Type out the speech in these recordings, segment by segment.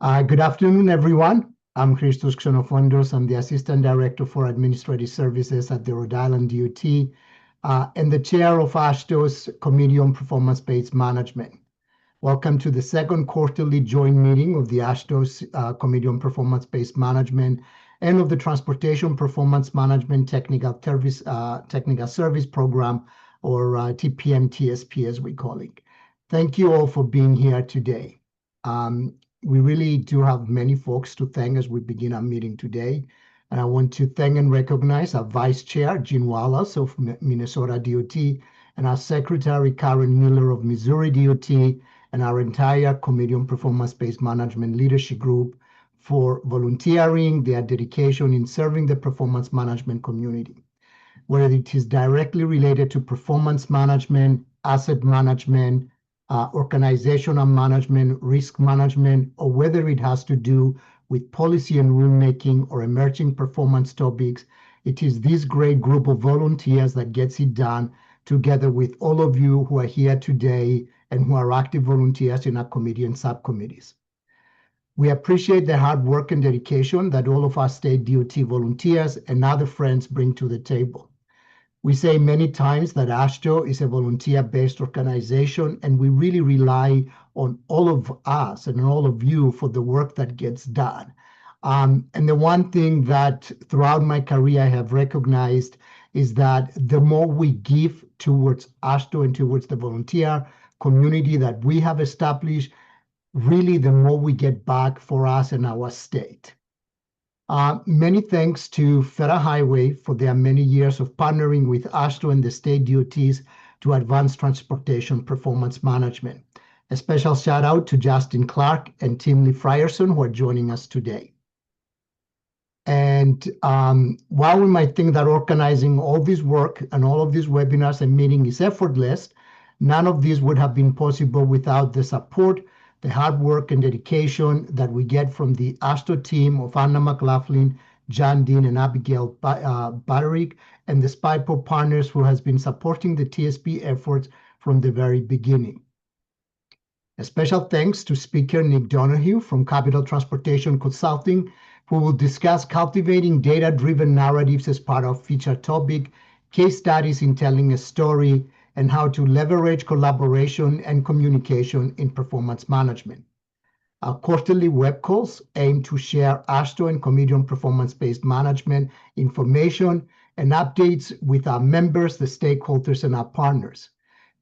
Good afternoon, everyone. I'm Christos Xenofondos. I'm the Assistant Director for Administrative Services at the Rhode Island DOT and the Chair of AASHTO's Committee on Performance-Based Management. Welcome to the second quarterly joint meeting of the AASHTO's Committee on Performance-Based Management and of the Transportation Performance Management Technical Service Program, or TPM TSP as we call it. Thank you all for being here today. We really do have many folks to thank as we begin our meeting today. And I want to thank and recognize our Vice Chair, Gene Wallace of Minnesota DOT, and our Secretary, Karen Miller of Missouri DOT, and our entire Committee on Performance-Based Management Leadership Group for volunteering, their dedication in serving the performance management community. Whether it is directly related to performance management, asset management, organizational management, risk management, or whether it has to do with policy and rulemaking or emerging performance topics, it is this great group of volunteers that gets it done, together with all of you who are here today and who are active volunteers in our committee and subcommittees. We appreciate the hard work and dedication that all of our state DOT volunteers and other friends bring to the table. We say many times that AASHTO is a volunteer-based organization, and we really rely on all of us and all of you for the work that gets done. And the one thing that throughout my career I have recognized is that the more we give towards AASHTO and towards the volunteer community that we have established, really the more we get back for us and our state. Many thanks to Federal Highway for their many years of partnering with AASHTO and the state DOTs to advance transportation performance management. A special shout out to Justin Clark and Tim Lee Frierson who are joining us today. And while we might think that organizing all this work and all of these webinars and meetings is effortless, none of this would have been possible without the support, the hard work and dedication that we get from the AASHTO team of Anna McLaughlin, John Dean, and Abigail Baderick, and the SPIPO partners who has been supporting the TSP efforts from the very beginning. A special thanks to Speaker Nick Donahue from Capital Transportation Consulting, who will discuss cultivating data-driven narratives as part of featured topic, case studies in telling a story, and how to leverage collaboration and communication in performance management. Our quarterly web calls aim to share AASHTO and Committee on Performance-Based Management information and updates with our members, the stakeholders, and our partners.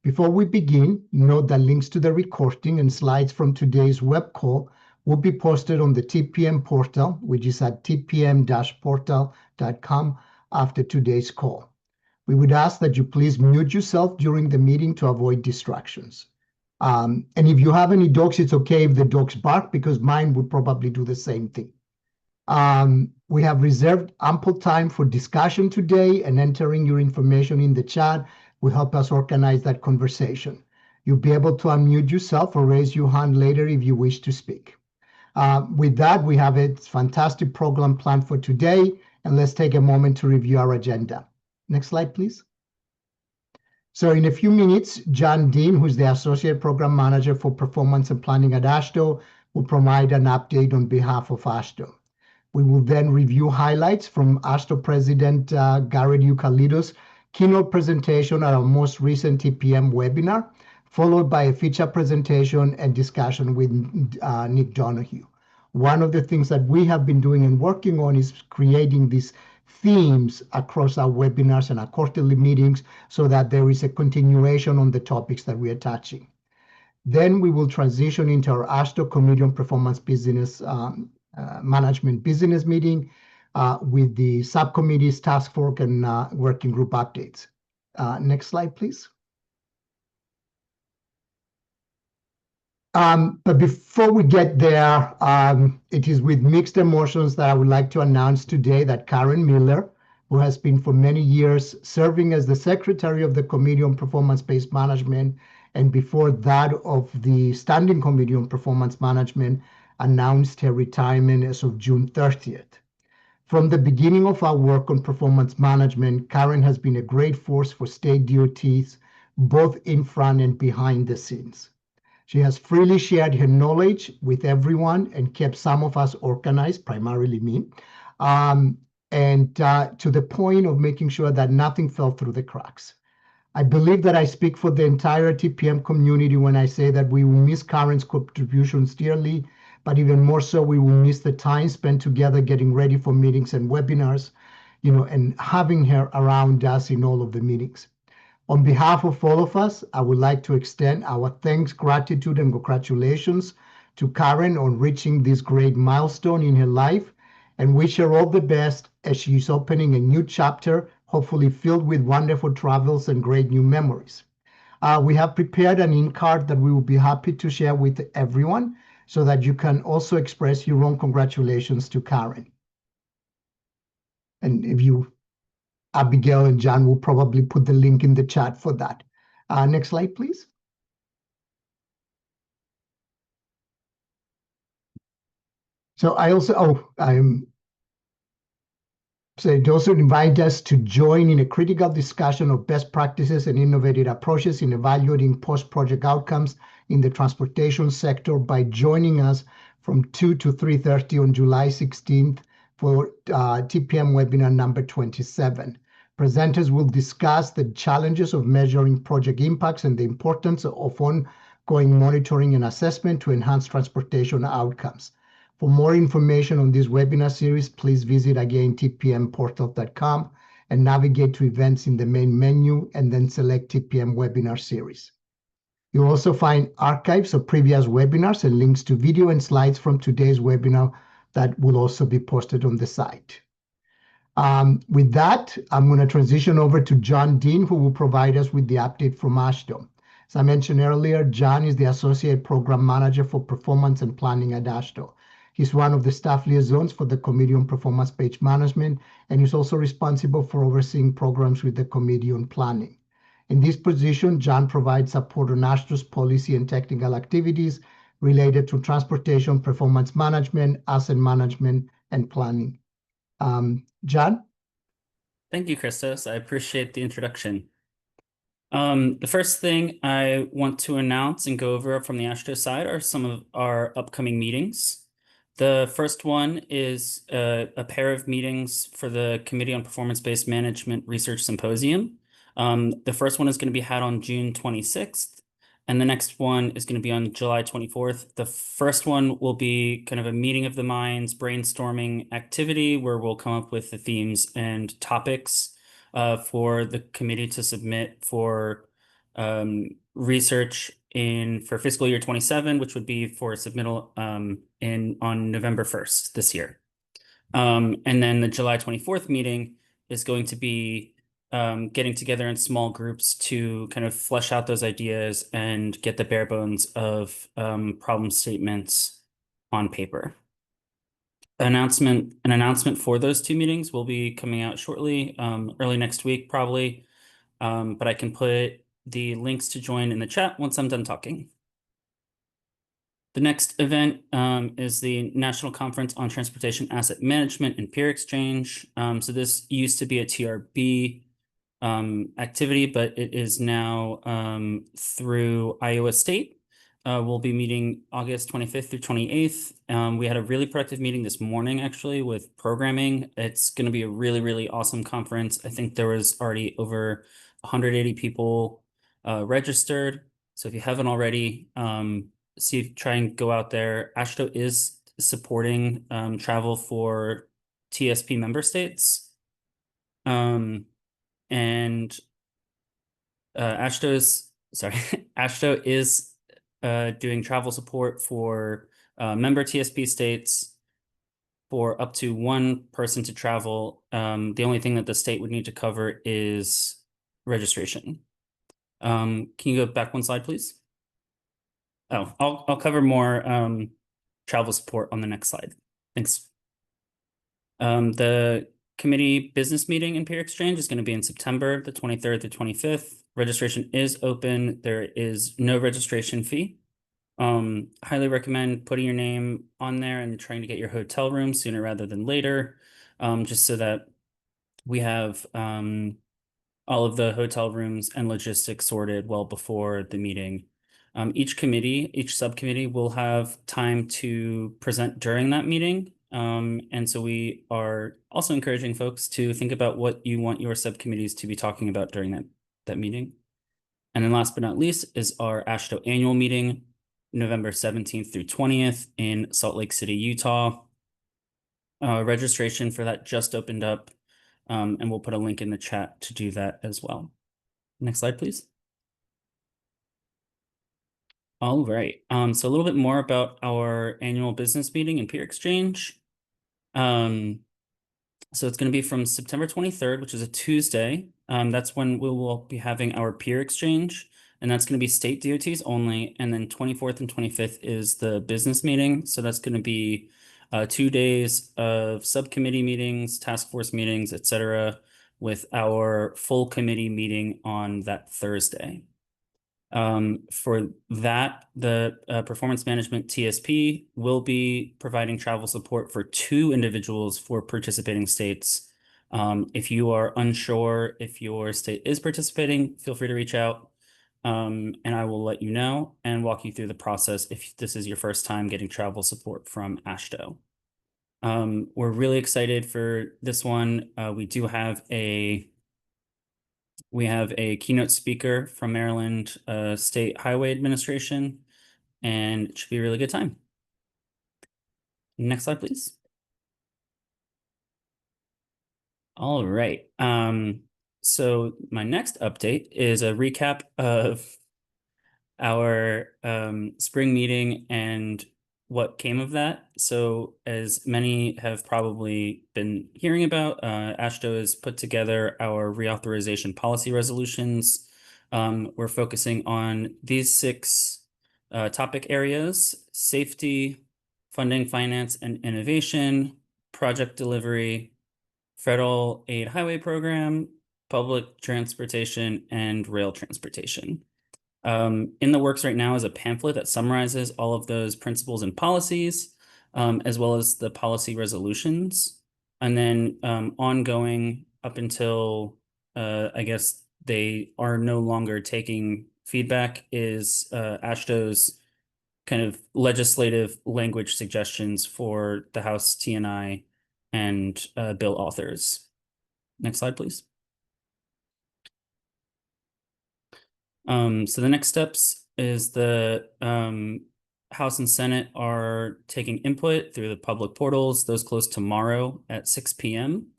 Before we begin, note that links to the recording and slides from today's web call will be posted on the TPM portal, which is at tpm-portal.com after today's call. We would ask that you please mute yourself during the meeting to avoid distractions. And if you have any dogs, it's okay if the dogs bark, because mine would probably do the same thing. We have reserved ample time for discussion today, and entering your information in the chat will help us organize that conversation. You'll be able to unmute yourself or raise your hand later if you wish to speak. With that, we have a fantastic program planned for today, and let's take a moment to review our agenda. Next slide, please. So in a few minutes, John Dean, who's the Associate Program Manager for Performance and Planning at AASHTO, will provide an update on behalf of AASHTO. We will then review highlights from AASHTO President Garrett Eucalides' keynote presentation at our most recent TPM webinar, followed by a feature presentation and discussion with Nick Donahue. One of the things that we have been doing and working on is creating these themes across our webinars and our quarterly meetings so that there is a continuation on the topics that we are touching. Then we will transition into our AASHTO Committee on Performance Business Management business meeting with the subcommittees, task force, and working group updates. Next slide, please. But before we get there, it is with mixed emotions that I would like to announce today that Karen Miller, who has been for many years serving as the Secretary of the Committee on Performance-Based Management, and before that of the Standing Committee on Performance Management, announced her retirement as of June 30th. From the beginning of our work on performance management, Karen has been a great force for state DOTs, both in front and behind the scenes. She has freely shared her knowledge with everyone and kept some of us organized, primarily me, and to the point of making sure that nothing fell through the cracks. I believe that I speak for the entire TPM community when I say that we will miss Karen's contributions dearly, but even more so, we will miss the time spent together getting ready for meetings and webinars, and having her around us in all of the meetings. On behalf of all of us, I would like to extend our thanks, gratitude, and congratulations to Karen on reaching this great milestone in her life, and wish her all the best as she's opening a new chapter, hopefully filled with wonderful travels and great new memories. We have prepared an in-card that we will be happy to share with everyone so that you can also express your own congratulations to Karen. And Abigail and John will probably put the link in the chat for that. Next slide, please. So they also invite us to join in a critical discussion of best practices and innovative approaches in evaluating post-project outcomes in the transportation sector by joining us from 2 to 3:30 on July 16th for TPM webinar number 27. Presenters will discuss the challenges of measuring project impacts and the importance of ongoing monitoring and assessment to enhance transportation outcomes. For more information on this webinar series, please visit again tpmportal.com and navigate to events in the main menu and then select TPM webinar series. You'll also find archives of previous webinars and links to video and slides from today's webinar that will also be posted on the site. With that, I'm going to transition over to John Dean, who will provide us with the update from AASHTO. As I mentioned earlier, John is the Associate Program Manager for Performance and Planning at AASHTO. He's one of the staff liaisons for the Committee on Performance-Based Management, and he's also responsible for overseeing programs with the Committee on Planning. In this position, John provides support on AASHTO's policy and technical activities related to transportation, performance management, asset management, and planning. John? Thank you, Christos. I appreciate the introduction. The first thing I want to announce and go over from the AASHTO side are some of our upcoming meetings. The first one is a pair of meetings for the Committee on Performance-Based Management Research Symposium. The first one is going to be had on June 26th, and the next one is going to be on July 24th. The first one will be kind of a meeting of the minds, brainstorming activity where we'll come up with the themes and topics for the committee to submit for research for fiscal year 27, which would be for submittal on November 1st this year. And then the July 24th meeting is going to be getting together in small groups to kind of flesh out those ideas and get the bare bones of problem statements on paper. An announcement for those two meetings will be coming out shortly, early next week probably, but I can put the links to join in the chat once I'm done talking. The next event is the National Conference on Transportation Asset Management and Peer Exchange. So this used to be a TRB activity, but it is now through Iowa State. We'll be meeting August 25th through 28th. We had a really productive meeting this morning, actually, with programming. It's going to be a really, really awesome conference. I think there was already over 180 people registered. So if you haven't already, try and go out there. AASHTO is supporting travel for TSP member states. And AASHTO is doing travel support for member TSP states for up to one person to travel. The only thing that the state would need to cover is registration. Can you go back one slide, please? Oh, I'll cover more travel support on the next slide. Thanks. The committee business meeting in Peer Exchange is going to be in September, the 23rd to 25th. Registration is open. There is no registration fee. Highly recommend putting your name on there and trying to get your hotel room sooner rather than later, just so that we have all of the hotel rooms and logistics sorted well before the meeting. Each subcommittee will have time to present during that meeting. And so we are also encouraging folks to think about what you want your subcommittees to be talking about during that meeting. And then last but not least is our AASHTO annual meeting, November 17th through 20th in Salt Lake City, Utah. Registration for that just opened up, and we'll put a link in the chat to do that as well. Next slide, please. All right. So a little bit more about our annual business meeting and peer exchange. So it's going to be from September 23rd, which is a Tuesday. That's when we will be having our peer exchange, and that's going to be state DOTs only. And then 24th and 25th is the business meeting. So that's going to be 2 days of subcommittee meetings, task force meetings, etc., with our full committee meeting on that Thursday. For that, the performance management TSP will be providing travel support for 2 individuals for participating states. If you are unsure if your state is participating, feel free to reach out, and I will let you know and walk you through the process if this is your first time getting travel support from AASHTO. We're really excited for this one. We have a keynote speaker from Maryland State Highway Administration, and it should be a really good time. Next slide, please. All right. So my next update is a recap of our spring meeting and what came of that. So as many have probably been hearing about, AASHTO has put together our reauthorization policy resolutions. We're focusing on these 6 topic areas: safety, funding, finance, and innovation, project delivery, federal aid highway program, public transportation, and rail transportation. In the works right now is a pamphlet that summarizes all of those principles and policies, as well as the policy resolutions. And then ongoing up until, I guess, they are no longer taking feedback is AASHTO's kind of legislative language suggestions for the House T&I and bill authors. Next slide, please. So the next steps is the House and Senate are taking input through the public portals. Those close tomorrow at 6 p.m.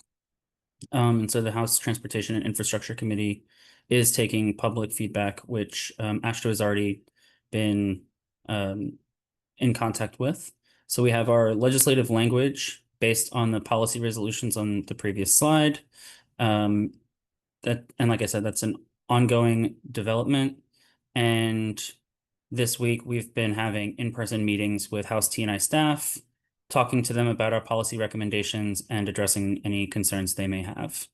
And so the House Transportation and Infrastructure Committee is taking public feedback, which AASHTO has already been in contact with. So we have our legislative language based on the policy resolutions on the previous slide. And like I said, that's an ongoing development. And this week we've been having in-person meetings with House T&I staff, talking to them about our policy recommendations and addressing any concerns they may have.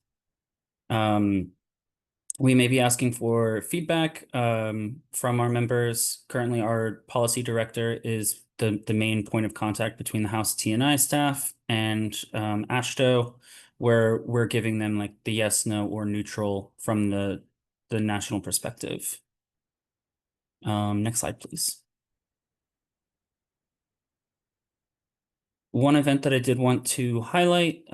We may be asking for feedback from our members. Currently, our policy director is the main point of contact between the House T&I staff and AASHTO, where we're giving them like the yes, no, or neutral from the national perspective. Next slide, please. One event that I did want to highlight,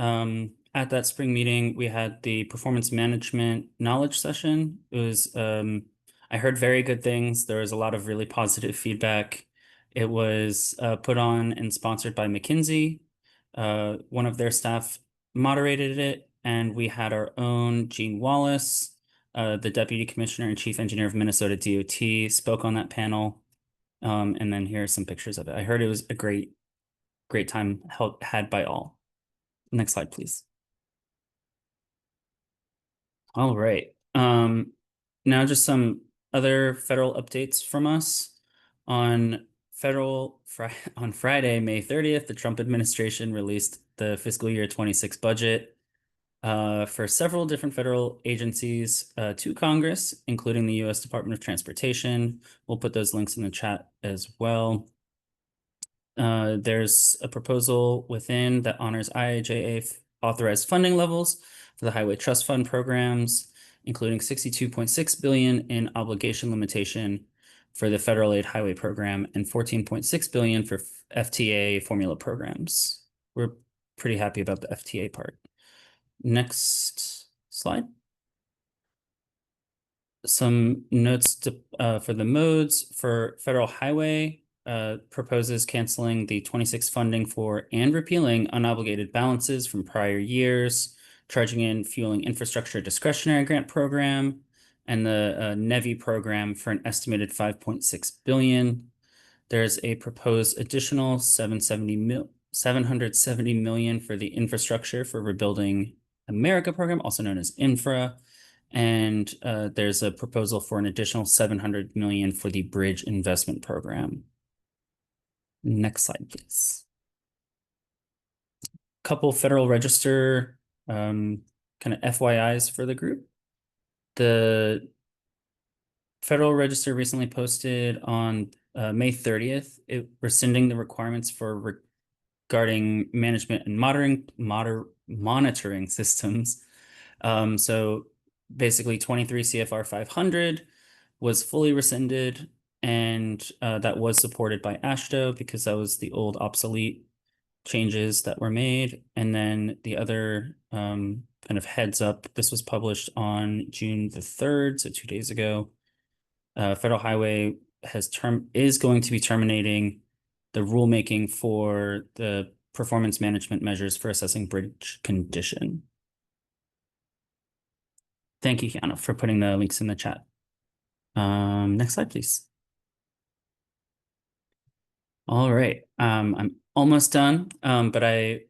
at that spring meeting, we had the performance management knowledge session. It was, I heard very good things. There was a lot of really positive feedback. It was put on and sponsored by McKinsey. One of their staff moderated it, and we had our own Gene Wallace, the Deputy Commissioner and Chief Engineer of Minnesota DOT, spoke on that panel. And then here are some pictures of it. I heard it was a great time had by all. Next slide, please. All right. Now just some other federal updates from us. On Friday, May 30th, the Trump administration released the fiscal year 26 budget for several different federal agencies to Congress, including the U.S. Department of Transportation. We'll put those links in the chat as well. There's a proposal within that honors IIJA authorized funding levels for the Highway Trust Fund programs, including $62.6 billion in obligation limitation for the federal aid highway program and 14.6 billion for FTA formula programs. We're pretty happy about the FTA part. Next slide. Some notes for the modes for federal highway proposes canceling the 26 funding for and repealing unobligated balances from prior years, charging in fueling infrastructure discretionary grant program, and the NEVI program for an estimated 5.6 billion. There's a proposed additional 770 million for the infrastructure for rebuilding America program, also known as infra. And there's a proposal for an additional 700 million for the bridge investment program. Next slide, please. Couple Federal Register kind of FYIs for the group. The Federal Register recently posted on May 30th, rescinding the requirements for regarding management and monitoring systems. So basically 23 CFR 500 was fully rescinded, and that was supported by AASHTO because that was the old obsolete changes that were made. And then the other kind of heads up, this was published on June the 3rd, so 2 days ago. Federal Highway is going to be terminating the rulemaking for the performance management measures for assessing bridge condition. Thank you, Kiana, for putting the links in the chat. Next slide, please. All right, I'm almost done, but I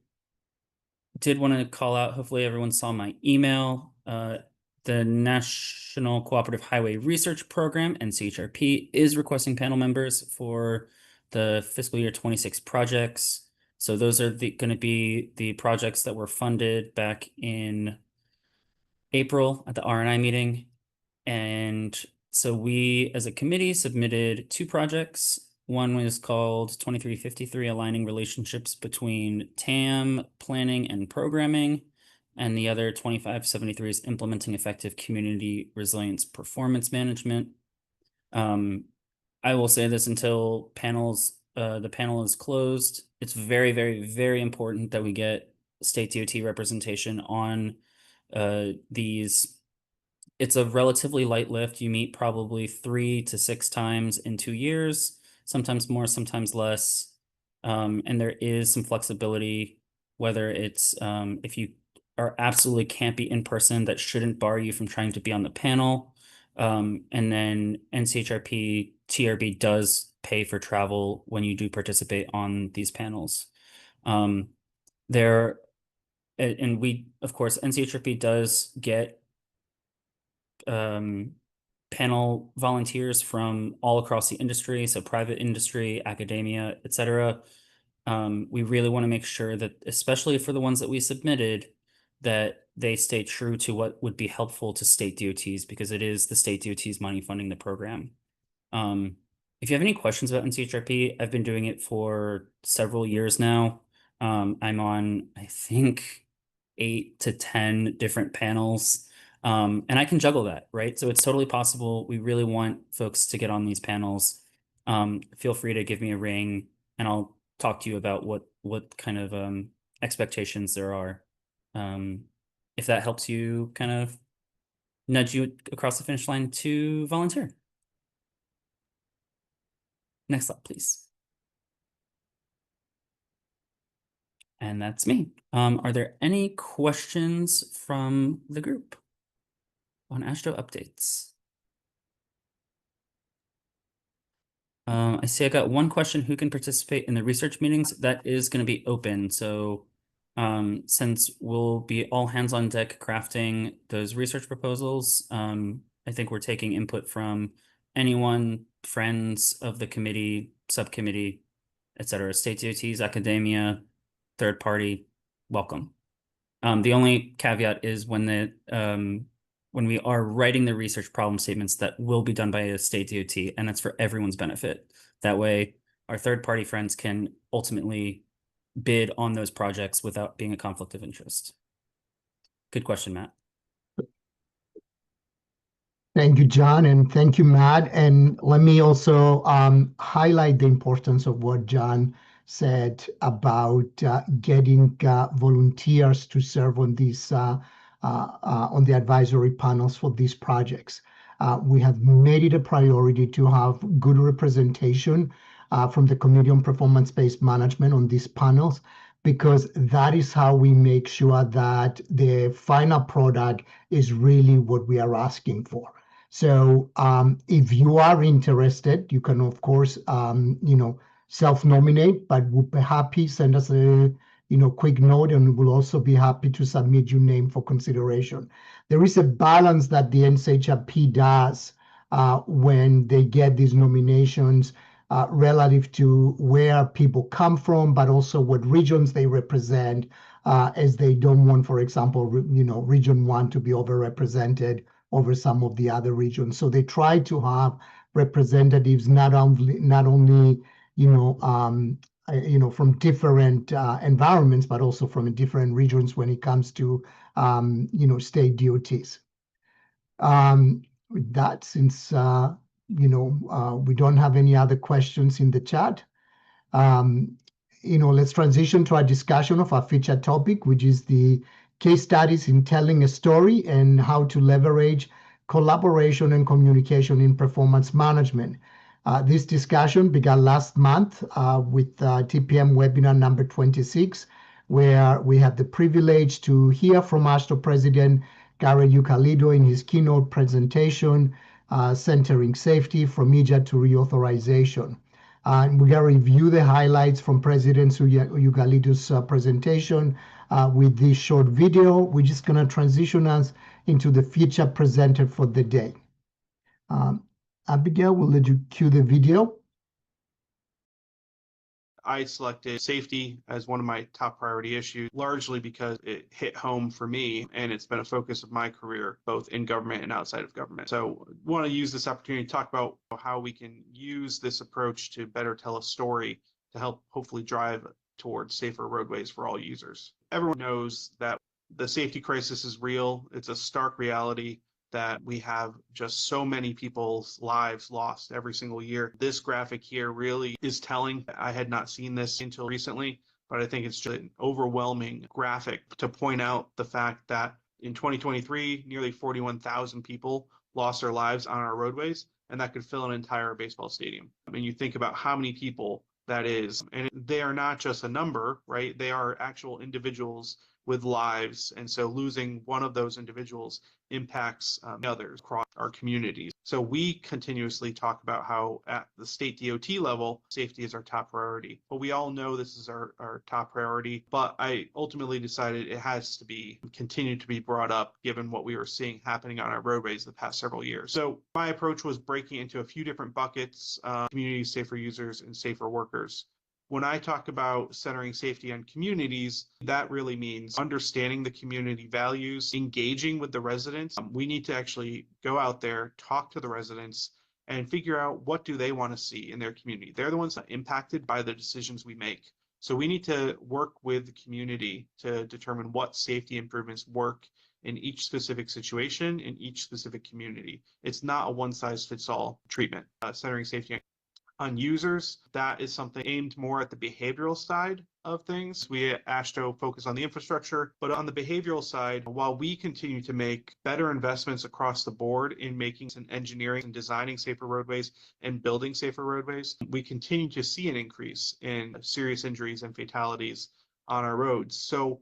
did want to call out, hopefully everyone saw my email. The National Cooperative Highway Research Program, NCHRP, is requesting panel members for the fiscal year 26 projects. So those are going to be the projects that were funded back in April at the R&I meeting. And so we, as a committee, submitted 2 projects. One was called 2353, Aligning Relationships Between TAM, Planning, and Programming. And the other 2573 is Implementing Effective Community Resilience Performance Management. I will say this until the panel is closed. It's very, very, very important that we get state DOT representation on these. It's a relatively light lift. You meet probably 3 to 6 times in 2 years, sometimes more, sometimes less. And there is some flexibility, whether it's if you absolutely can't be in person, that shouldn't bar you from trying to be on the panel. And then NCHRP TRB does pay for travel when you do participate on these panels. And we, of course, NCHRP does get panel volunteers from all across the industry, so private industry, academia, etc. We really want to make sure that, especially for the ones that we submitted, that they stay true to what would be helpful to state DOTs, because it is the state DOTs money funding the program. If you have any questions about NCHRP, I've been doing it for several years now. I'm on, I think, 8 to 10 different panels. And I can juggle that, right? So it's totally possible. We really want folks to get on these panels. Feel free to give me a ring and I'll talk to you about what kind of expectations there are. If that helps you kind of nudge you across the finish line to volunteer. Next slide, please. And that's me. Are there any questions from the group on AASHTO updates? I see I got one question: who can participate in the research meetings? That is going to be open. So since we'll be all hands on deck crafting those research proposals, I think we're taking input from anyone, friends of the committee, subcommittee, etc., state DOTs, academia, third party, welcome. The only caveat is when we are writing the research problem statements, that will be done by a state DOT, and that's for everyone's benefit. That way, our third-party friends can ultimately bid on those projects without being a conflict of interest. Good question, Matt. Thank you, John, and thank you, Matt. And let me also highlight the importance of what John said about getting volunteers to serve on these on the advisory panels for these projects. We have made it a priority to have good representation from the Committee on Performance-Based Management on these panels, because that is how we make sure that the final product is really what we are asking for. So if you are interested, you can, of course, self-nominate, but we'll be happy, send us a, quick note, and we'll also be happy to submit your name for consideration. There is a balance that the NCHRP does when they get these nominations relative to where people come from, but also what regions they represent, as they don't want, for example, Region 1 to be overrepresented over some of the other regions. So they try to have representatives not only from different environments, but also from different regions when it comes to state DOTs. With that, since we don't have any other questions in the chat, let's transition to our discussion of our featured topic, which is the case studies in telling a story and how to leverage collaboration and communication in performance management. This discussion began last month with TPM webinar number 26, where we had the privilege to hear from AASHTO President Garrett Eucalido in his keynote presentation, centering safety from EJA to reauthorization. And we're going to review the highlights from President Eucalido's presentation with this short video. We're just going to transition us into the feature presented for the day. Abigail, we'll let you cue the video. I selected safety as one of my top priority issues, largely because it hit home for me, and it's been a focus of my career, both in government and outside of government. So I want to use this opportunity to talk about how we can use this approach to better tell a story to help hopefully drive towards safer roadways for all users. Everyone knows that the safety crisis is real. It's a stark reality that we have just so many people's lives lost every single year. This graphic here really is telling. I had not seen this until recently, but I think it's just an overwhelming graphic to point out the fact that in 2023, nearly 41,000 people lost their lives on our roadways, and that could fill an entire baseball stadium. I mean, you think about how many people that is, and they are not just a number, right? They are actual individuals with lives, and so losing one of those individuals impacts others across our communities. So we continuously talk about how at the state DOT level, safety is our top priority. But we all know this is our top priority, but I ultimately decided it has to be continued to be brought up given what we were seeing happening on our roadways the past several years. So my approach was breaking into a few different buckets, communities, safer users, and safer workers. When I talk about centering safety on communities, that really means understanding the community values, engaging with the residents. We need to actually go out there, talk to the residents, and figure out what do they want to see in their community. They're the ones that are impacted by the decisions we make. So we need to work with the community to determine what safety improvements work in each specific situation, in each specific community. It's not a one-size-fits-all treatment. Centering safety on users, that is something aimed more at the behavioral side of things. We at AASHTO focus on the infrastructure, but on the behavioral side, while we continue to make better investments across the board in making and engineering and designing safer roadways and building safer roadways, we continue to see an increase in serious injuries and fatalities on our roads. So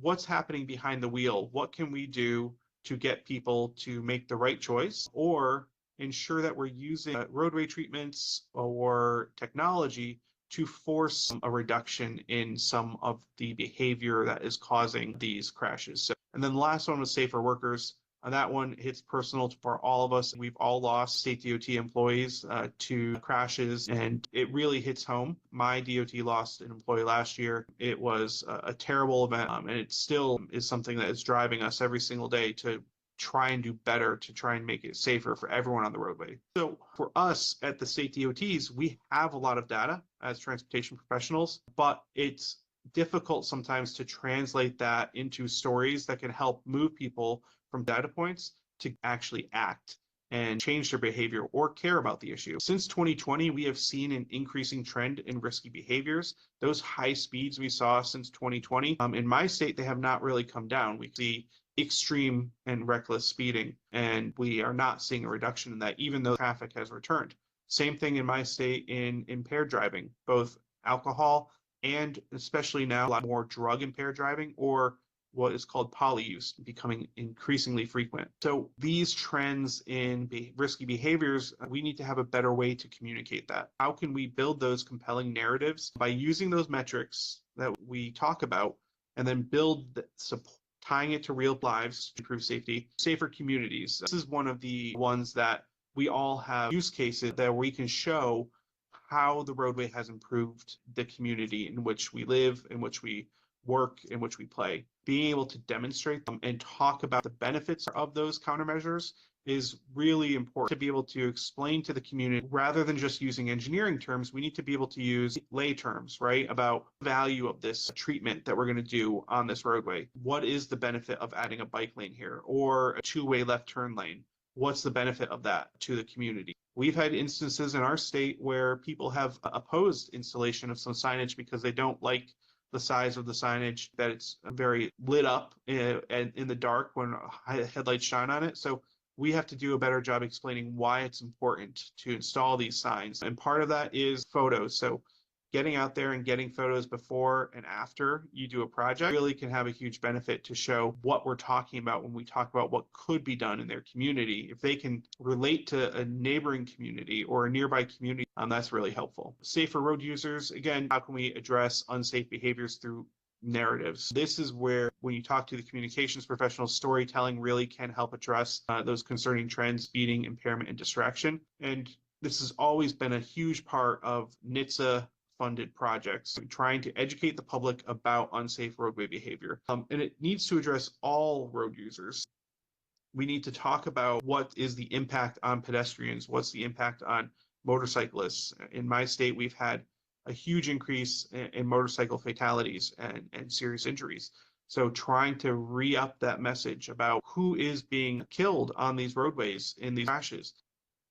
what's happening behind the wheel? What can we do to get people to make the right choice or ensure that we're using roadway treatments or technology to force a reduction in some of the behavior that is causing these crashes. So, and then the last one was safer workers. And that one hits personal for all of us. We've all lost state DOT employees to crashes, and it really hits home. My DOT lost an employee last year. It was a terrible event, and it still is something that is driving us every single day to try and do better to try and make it safer for everyone on the roadway. So for us at the state DOTs, we have a lot of data as transportation professionals, but it's difficult sometimes to translate that into stories that can help move people from data points to actually act. and change their behavior or care about the issue. Since 2020, we have seen an increasing trend in risky behaviors. Those high speeds we saw since 2020, in my state, they have not really come down. We see extreme and reckless speeding, and we are not seeing a reduction in that, even though traffic has returned. Same thing in my state in impaired driving, both alcohol and especially now a lot more drug impaired driving, or what is called poly use, becoming increasingly frequent. So these trends in risky behaviors, we need to have a better way to communicate that. How can we build those compelling narratives by using those metrics that we talk about, and then build support, tying it to real lives to improve safety, safer communities? This is one of the ones that we all have use cases that we can show how the roadway has improved the community in which we live, in which we work, in which we play. Being able to demonstrate them and talk about the benefits of those countermeasures is really important. To be able to explain to the community, rather than just using engineering terms, we need to be able to use lay terms, right? About the value of this treatment that we're going to do on this roadway. What is the benefit of adding a bike lane here, or a two-way left turn lane? What's the benefit of that to the community? We've had instances in our state where people have opposed installation of some signage because they don't like the size of the signage, that it's very lit up in the dark when headlights shine on it. So we have to do a better job explaining why it's important to install these signs. And part of that is photos. So getting out there and getting photos before and after you do a project really can have a huge benefit to show what we're talking about when we talk about what could be done in their community. If they can relate to a neighboring community or a nearby community, that's really helpful. Safer road users, again, how can we address unsafe behaviors through narratives? This is where, when you talk to the communications professionals, storytelling really can help address those concerning trends, speeding, impairment, and distraction. And this has always been a huge part of NHTSA funded projects, trying to educate the public about unsafe roadway behavior. And it needs to address all road users. We need to talk about what is the impact on pedestrians, what's the impact on motorcyclists. In my state, we've had a huge increase in motorcycle fatalities and serious injuries. So trying to re-up that message about who is being killed on these roadways in these crashes.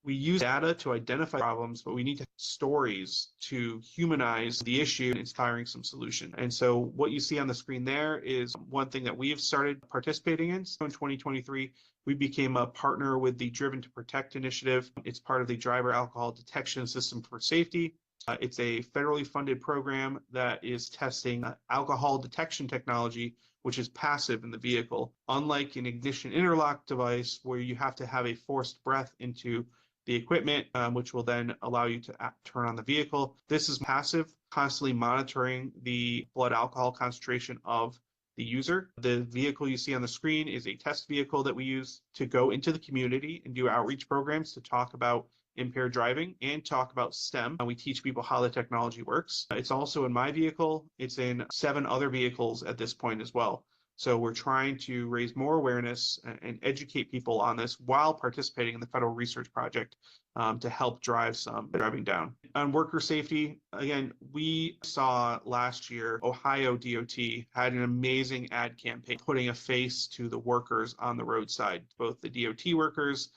We use data to identify problems, but we need to have stories to humanize the issue and inspiring some solution. And so what you see on the screen there is one thing that we have started participating in. So in 2023, we became a partner with the Driven to Protect initiative. It's part of the Driver Alcohol Detection System for Safety. It's a federally funded program that is testing alcohol detection technology, which is passive in the vehicle. Unlike an ignition interlock device where you have to have a forced breath into the equipment, which will then allow you to turn on the vehicle. This is passive, constantly monitoring the blood alcohol concentration of the user. The vehicle you see on the screen is a test vehicle that we use to go into the community and do outreach programs to talk about impaired driving and talk about STEM. We teach people how the technology works. It's also in my vehicle. It's in 7 other vehicles at this point as well. So we're trying to raise more awareness and educate people on this while participating in the federal research project to help drive some driving down. On worker safety, again, we saw last year, Ohio DOT had an amazing ad campaign putting a face to the workers on the roadside, both the DOT workers,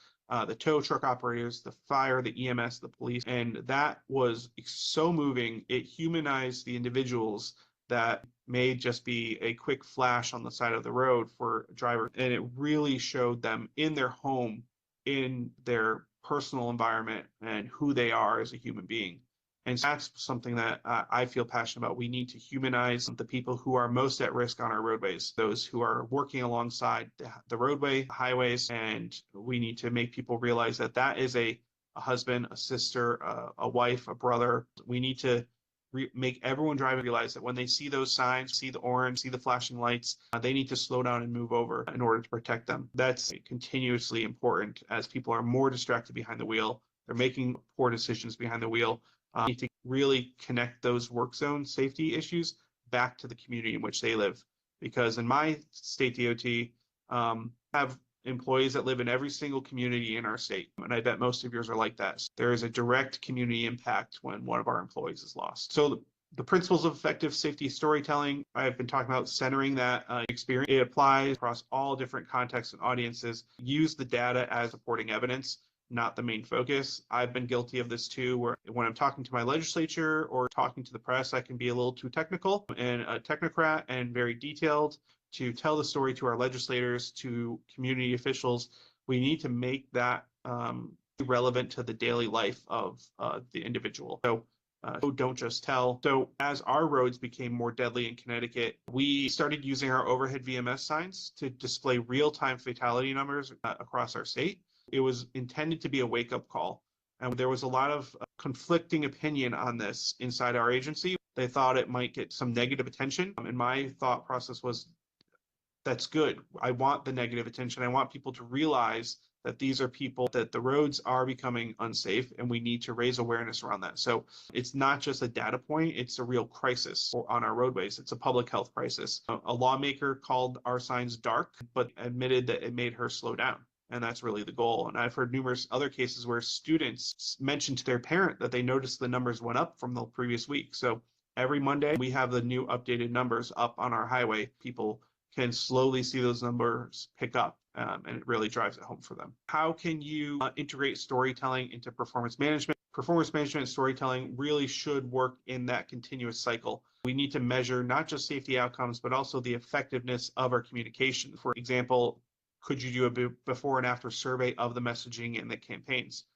the tow truck operators, the fire, the EMS, the police. And that was so moving. It humanized the individuals that may just be a quick flash on the side of the road for a driver. And it really showed them in their home, in their personal environment, and who they are as a human being. And so that's something that I feel passionate about. We need to humanize the people who are most at risk on our roadways, those who are working alongside the roadway, highways, and we need to make people realize that that is a husband, a sister, a wife, a brother. We need to make everyone driving realize that when they see those signs, see the orange, see the flashing lights, they need to slow down and move over in order to protect them. That's continuously important as people are more distracted behind the wheel. They're making poor decisions behind the wheel. Need to really connect those work zone safety issues back to the community in which they live. Because in my state DOT, have employees that live in every single community in our state. And I bet most of yours are like that. So there is a direct community impact when one of our employees is lost. So the principles of effective safety storytelling, I've been talking about centering that experience. It applies across all different contexts and audiences. Use the data as supporting evidence. not the main focus. I've been guilty of this too, where when I'm talking to my legislature or talking to the press, I can be a little too technical and a technocrat and very detailed to tell the story to our legislators, to community officials. We need to make that relevant to the daily life of the individual. So don't just tell. So as our roads became more deadly in Connecticut, we started using our overhead VMS signs to display real-time fatality numbers across our state. It was intended to be a wake-up call. And there was a lot of conflicting opinion on this inside our agency. They thought it might get some negative attention. And my thought process was, that's good. I want the negative attention. I want people to realize that these are people, that the roads are becoming unsafe, and we need to raise awareness around that. So it's not just a data point, it's a real crisis on our roadways. It's a public health crisis. A lawmaker called our signs dark, but admitted that it made her slow down. And that's really the goal. And I've heard numerous other cases where students mentioned to their parent that they noticed the numbers went up from the previous week. So every Monday, we have the new updated numbers up on our highway. People can slowly see those numbers pick up, and it really drives it home for them. How can you integrate storytelling into performance management? Performance management and storytelling really should work in that continuous cycle. We need to measure not just safety outcomes, but also the effectiveness of our communication. For example, could you do a before and after survey of the messaging and the campaigns?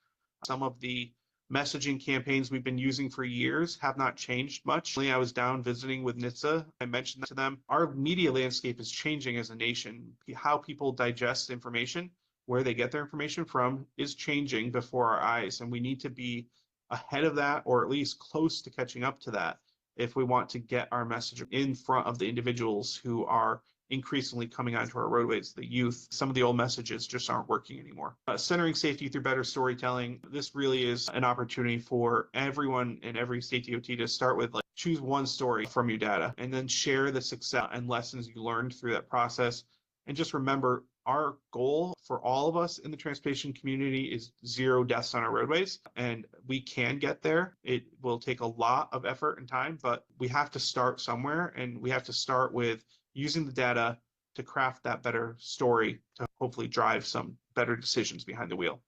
Some of the messaging campaigns we've been using for years have not changed much. I was down visiting with NHTSA. I mentioned that to them. Our media landscape is changing as a nation. How people digest information, where they get their information from, is changing before our eyes. And we need to be ahead of that, or at least close to catching up to that, if we want to get our message in front of the individuals who are increasingly coming onto our roadways, the youth. Some of the old messages just aren't working anymore. Centering safety through better storytelling. This really is an opportunity for everyone in every state DOT to start with, like, choose one story from your data and then share the success and lessons you learned through that process. And just remember, our goal for all of us in the transportation community is 0 deaths on our roadways, and we can get there. It will take a lot of effort and time, but we have to start somewhere, and we have to start with using the data to craft that better story to hopefully drive some better decisions behind the wheel.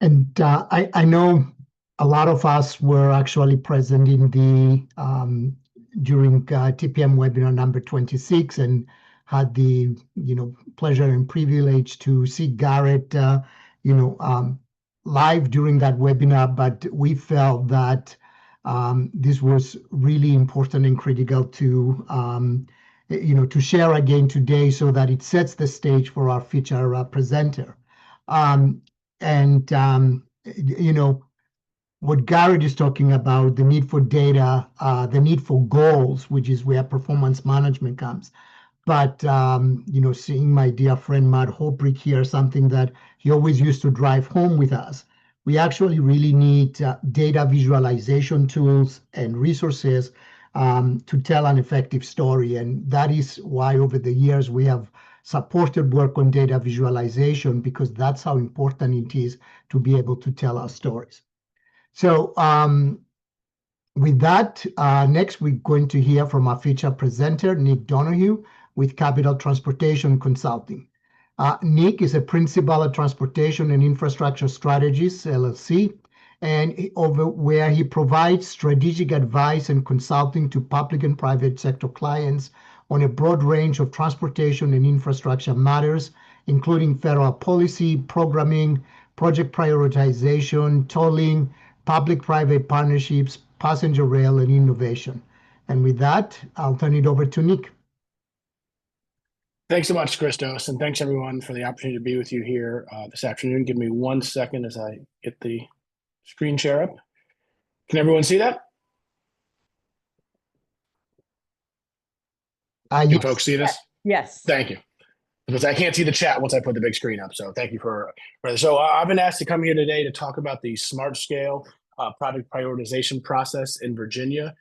And I know a lot of us were actually present in the during TPM webinar number 26, and had the pleasure and privilege to see Garrett live during that webinar. But we felt that this was really important and critical to to share again today, so that it sets the stage for our future presenter. What Garrett is talking about, the need for data, the need for goals, which is where performance management comes. But, seeing my dear friend Matt Holbrick here, something that he always used to drive home with us, we actually really need data visualization tools and resources to tell an effective story. And that is why over the years we have supported work on data visualization, because that's how important it is to be able to tell our stories. So with that, next we're going to hear from our featured presenter, Nick Donohue with Capital Transportation Consulting. Nick is a principal at Transportation and Infrastructure Strategies, LLC, and where he provides strategic advice and consulting to public and private sector clients on a broad range of transportation and infrastructure matters, including federal policy, programming, project prioritization, tolling, public-private partnerships, passenger rail, and innovation. And with that, I'll turn it over to Nick. Thanks so much, Christos, and thanks everyone for the opportunity to be with you here this afternoon. Give me 1 second as I get the screen share up. Can everyone see that? Can Yes. folks see this? Yes. Thank you. Because I can't see the chat once I put the big screen up. So thank you for so I've been asked to come here today to talk about the smart scale project prioritization process in Virginia.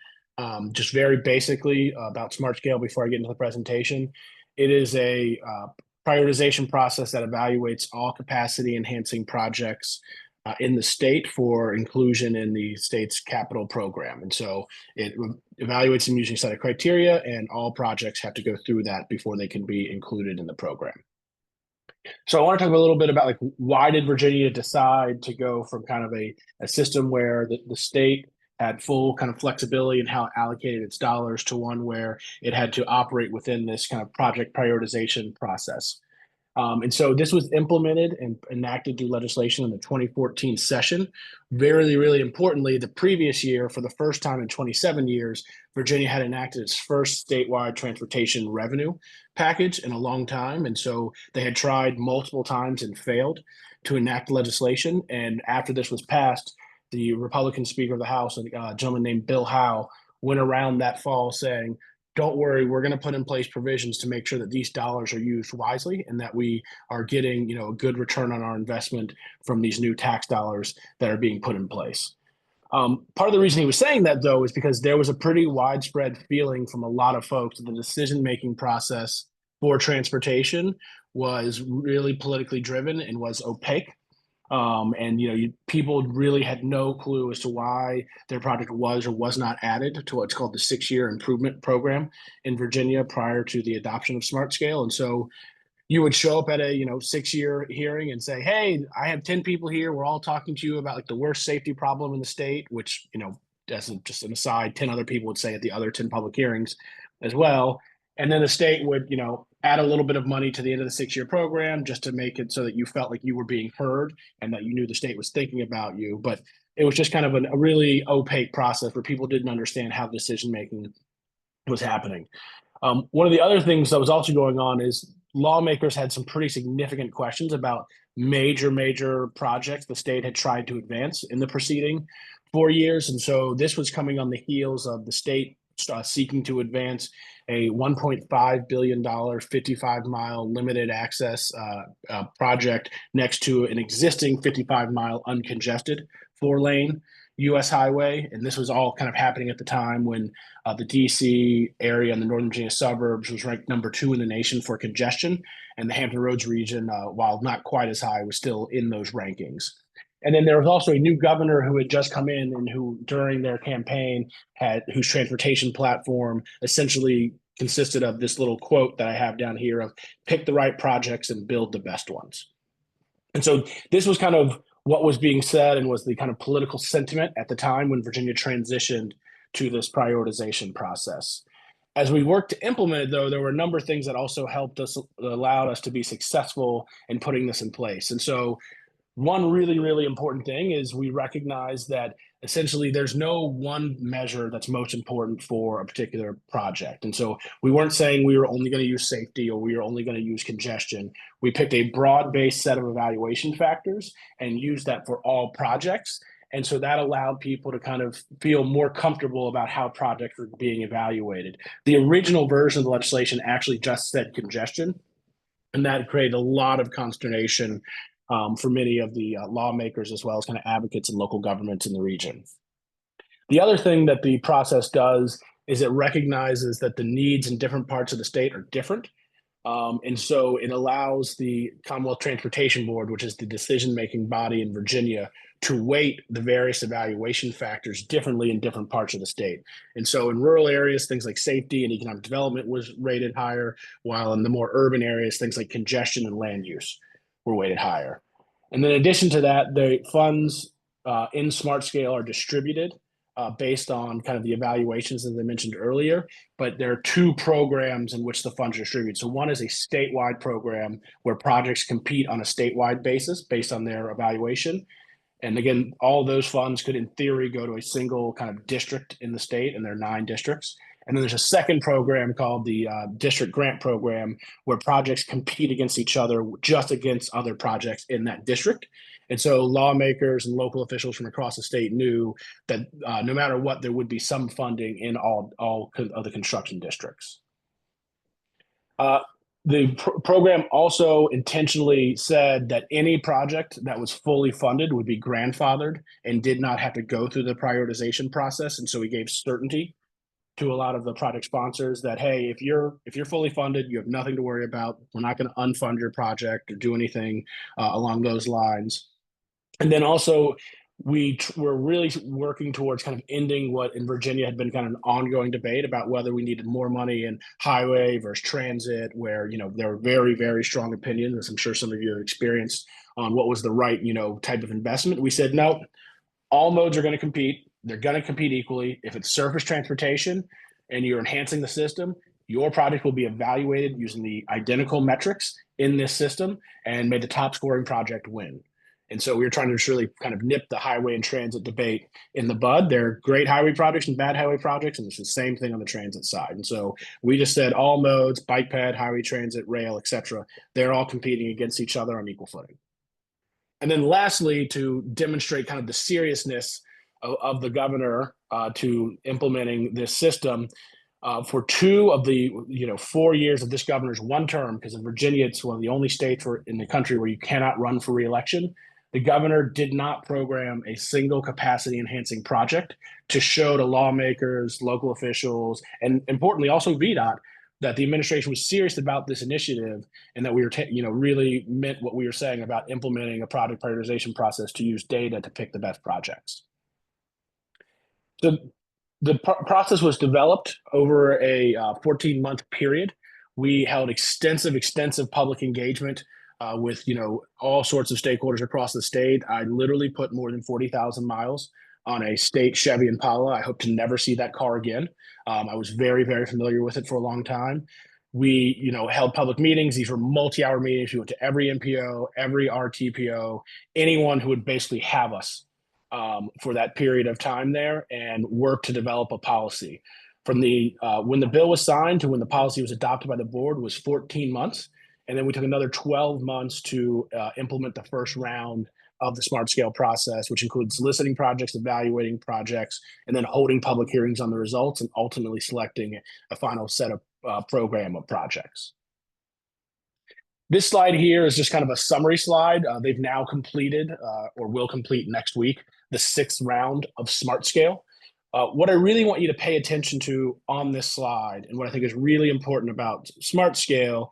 Just very basically about smart scale before I get into the presentation. It is a prioritization process that evaluates all capacity enhancing projects in the state for inclusion in the state's capital program. And so it evaluates them using a set of criteria, and all projects have to go through that before they can be included in the program. So I want to talk a little bit about like why did Virginia decide to go from kind of a system where the state had full kind of flexibility in how it allocated its dollars to one where it had to operate within this kind of project prioritization process. And so this was implemented and enacted through legislation in the 2014 session. Really, really importantly, the previous year, for the first time in 27 years, Virginia had enacted its first statewide transportation revenue package in a long time. And so they had tried multiple times and failed to enact legislation. And after this was passed, the Republican Speaker of the House, a gentleman named Bill Howe, went around that fall saying, don't worry, we're going to put in place provisions to make sure that these dollars are used wisely and that we are getting, a good return on our investment from these new tax dollars that are being put in place. Part of the reason he was saying that, though, is because there was a pretty widespread feeling from a lot of folks that the decision-making process for transportation was really politically driven and was opaque. People really had no clue as to why their project was or was not added to what's called the 6-year improvement program in Virginia prior to the adoption of Smart Scale. And so you would show up at a 6-year hearing and say, hey, I have 10 people here. We're all talking to you about like the worst safety problem in the state, which, as just an aside, 10 other people would say at the other 10 public hearings as well. And then the state would, add a little bit of money to the end of the 6-year program just to make it so that you felt like you were being heard and that you knew the state was thinking about you. But it was just kind of a really opaque process where people didn't understand how decision-making was happening. One of the other things that was also going on is lawmakers had some pretty significant questions about major projects the state had tried to advance in the preceding 4 years. And so this was coming on the heels of the state seeking to advance a $1.5 billion 55-mile limited access project next to an existing 55-mile uncongested 4-lane U.S. highway. And this was all kind of happening at the time when the D.C. area and the Northern Virginia suburbs was ranked number 2 in the nation for congestion. And the Hampton Roads region, while not quite as high, was still in those rankings. And then there was also a new governor who had just come in and who, during their campaign, whose transportation platform essentially consisted of this little quote that I have down here of pick the right projects and build the best ones. And so this was kind of what was being said and was the kind of political sentiment at the time when Virginia transitioned to this prioritization process. As we worked to implement it, though, there were a number of things that also helped us, allowed us to be successful in putting this in place. And so one really, really important thing is we recognize that essentially there's no one measure that's most important for a particular project. And so we weren't saying we were only going to use safety or we were only going to use congestion. We picked a broad-based set of evaluation factors and used that for all projects. And so that allowed people to kind of feel more comfortable about how projects were being evaluated. The original version of the legislation actually just said congestion, and that created a lot of consternation for many of the lawmakers as well as kind of advocates and local governments in the region. The other thing that the process does is it recognizes that the needs in different parts of the state are different. And so it allows the Commonwealth Transportation Board, which is the decision-making body in Virginia, to weight the various evaluation factors differently in different parts of the state. And so in rural areas, things like safety and economic development was rated higher, while in the more urban areas, things like congestion and land use were weighted higher. And then in addition to that, the funds in Smart Scale are distributed based on kind of the evaluations that I mentioned earlier, but there are 2 programs in which the funds are distributed. So one is a statewide program where projects compete on a statewide basis based on their evaluation. And again, all those funds could in theory go to a single kind of district in the state, and there are 9 districts. And then there's a second program called the district grant program where projects compete against each other, just against other projects in that district. And so lawmakers and local officials from across the state knew that no matter what, there would be some funding in all of the construction districts. The program also intentionally said that any project that was fully funded would be grandfathered and did not have to go through the prioritization process. And so we gave certainty to a lot of the project sponsors that, hey, if you're fully funded, you have nothing to worry about. We're not going to unfund your project or do anything along those lines. And then also we're really working towards kind of ending what in Virginia had been kind of an ongoing debate about whether we needed more money in highway versus transit, where, you know, there were very, very strong opinions, as I'm sure some of you have experienced, on what was the right, you know, type of investment. We said, no, all modes are going to compete. They're going to compete equally. If it's surface transportation and you're enhancing the system, your project will be evaluated using the identical metrics in this system, and may the top scoring project win. And so we were trying to really kind of nip the highway and transit debate in the bud. There are great highway projects and bad highway projects, and it's the same thing on the transit side. And so we just said all modes, bike ped, highway transit, rail, etc., they're all competing against each other on equal footing. And then lastly, to demonstrate kind of the seriousness of the governor to implementing this system, for 2 of the 4 years of this governor's one term, because in Virginia it's one of the only states in the country where you cannot run for re-election, the governor did not program a single capacity enhancing project to show to lawmakers, local officials, and importantly also VDOT, that the administration was serious about this initiative, and that we were really meant what we were saying about implementing a project prioritization process to use data to pick the best projects. So the process was developed over a 14-month period. We held extensive public engagement with all sorts of stakeholders across the state. I literally put more than 40,000 miles on a state Chevy Impala. I hope to never see that car again. I was very, very familiar with it for a long time. We, held public meetings. These were multi-hour meetings. We went to every MPO, every RTPO, anyone who would basically have us for that period of time there, and work to develop a policy. From the when the bill was signed to when the policy was adopted by the board was 14 months. And then we took another 12 months to implement the first round of the smart scale process, which includes soliciting projects, evaluating projects, and then holding public hearings on the results, and ultimately selecting a final set of program of projects. This slide here is just kind of a summary slide. They've now completed or will complete next week the 6th round of smart scale. What I really want you to pay attention to on this slide, and what I think is really important about smart scale,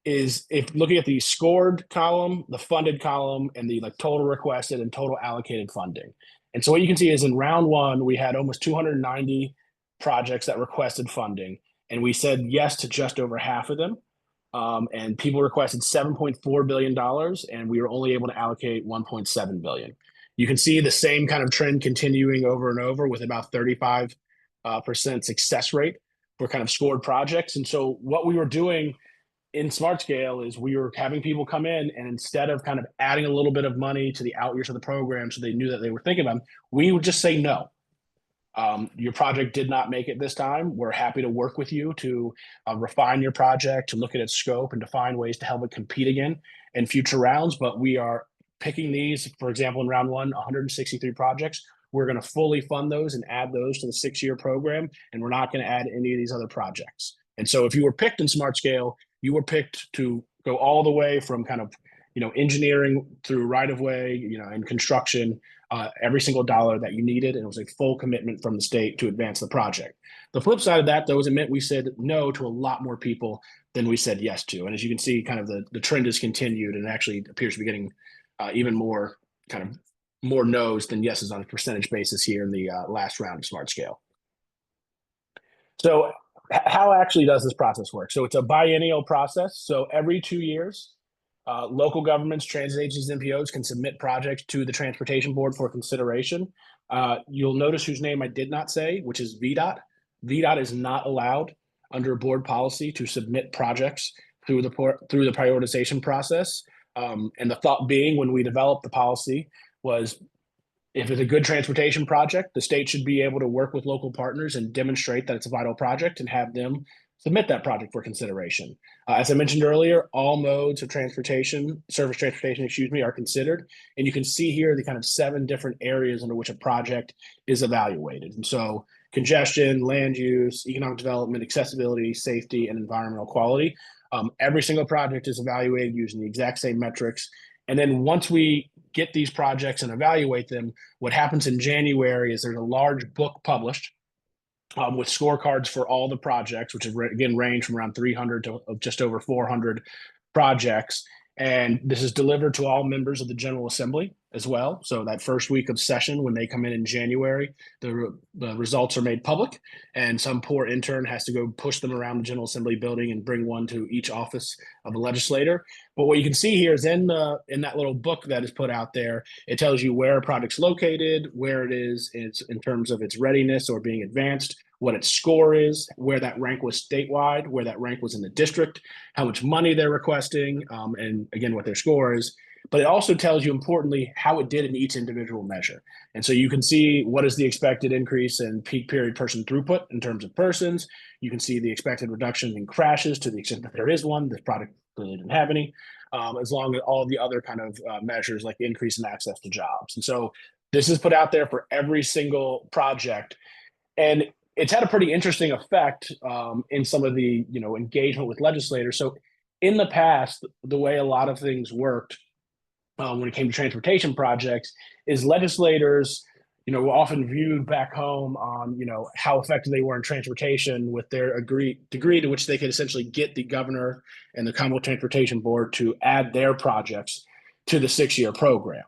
is if looking at the scored column, the funded column, and the total requested and total allocated funding. And so what you can see is in round 1, we had almost 290 projects that requested funding, and we said yes to just over half of them. And people requested $7.4 billion, and we were only able to allocate $1.7 billion. You can see the same kind of trend continuing over and over, with about 35% success rate for kind of scored projects. And so what we were doing in smart scale is we were having people come in, and instead of kind of adding a little bit of money to the out years of the program so they knew that they were thinking about them, we would just say no. Your project did not make it this time. We're happy to work with you to refine your project, to look at its scope, and to find ways to help it compete again in future rounds. But we are picking these, for example, in round 1, 163 projects. We're going to fully fund those and add those to the 6-year program, and we're not going to add any of these other projects. And so if you were picked in smart scale, you were picked to go all the way from kind of engineering through right-of-way, and construction, every single dollar that you needed, and it was a full commitment from the state to advance the project. The flip side of that, though, is it meant we said no to a lot more people than we said yes to. And as you can see, kind of the trend has continued, and actually appears to be getting even more more no's than yeses on a percentage basis here in the last round of smart scale. So how actually does this process work? So it's a biennial process. So every 2 years, local governments, transit agencies, and MPOs can submit projects to the Transportation Board for consideration. You'll notice whose name I did not say, which is VDOT. VDOT is not allowed under board policy to submit projects through the prioritization process. And the thought being, when we developed the policy, was if it's a good transportation project, the state should be able to work with local partners and demonstrate that it's a vital project, and have them submit that project for consideration. As I mentioned earlier, all modes of transportation, surface transportation, are considered. And you can see here the kind of 7 different areas under which a project is evaluated. And so congestion, land use, economic development, accessibility, safety, and environmental quality. Every single project is evaluated using the exact same metrics. And then once we get these projects and evaluate them, what happens in January is there's a large book published with scorecards for all the projects, which again range from around 300 to just over 400 projects. And this is delivered to all members of the General Assembly as well. So that first week of session, when they come in January, the results are made public, and some poor intern has to go push them around the General Assembly building and bring one to each office of a legislator. But what you can see here is in that little book that is put out there, it tells you where a project's located, where it is in terms of its readiness or being advanced, what its score is, where that rank was statewide, where that rank was in the district, how much money they're requesting, and again, what their score is. But it also tells you, importantly, how it did in each individual measure. And so you can see what is the expected increase in peak period person throughput in terms of persons. You can see the expected reduction in crashes to the extent that there is one. This product really didn't have any, as long as all the other kind of measures like increase in access to jobs. And so this is put out there for every single project. And it's had a pretty interesting effect in some of the engagement with legislators. So in the past, the way a lot of things worked when it came to transportation projects is legislators, were often viewed back home on, how effective they were in transportation with their degree to which they could essentially get the governor and the Commonwealth Transportation Board to add their projects to the 6-year program.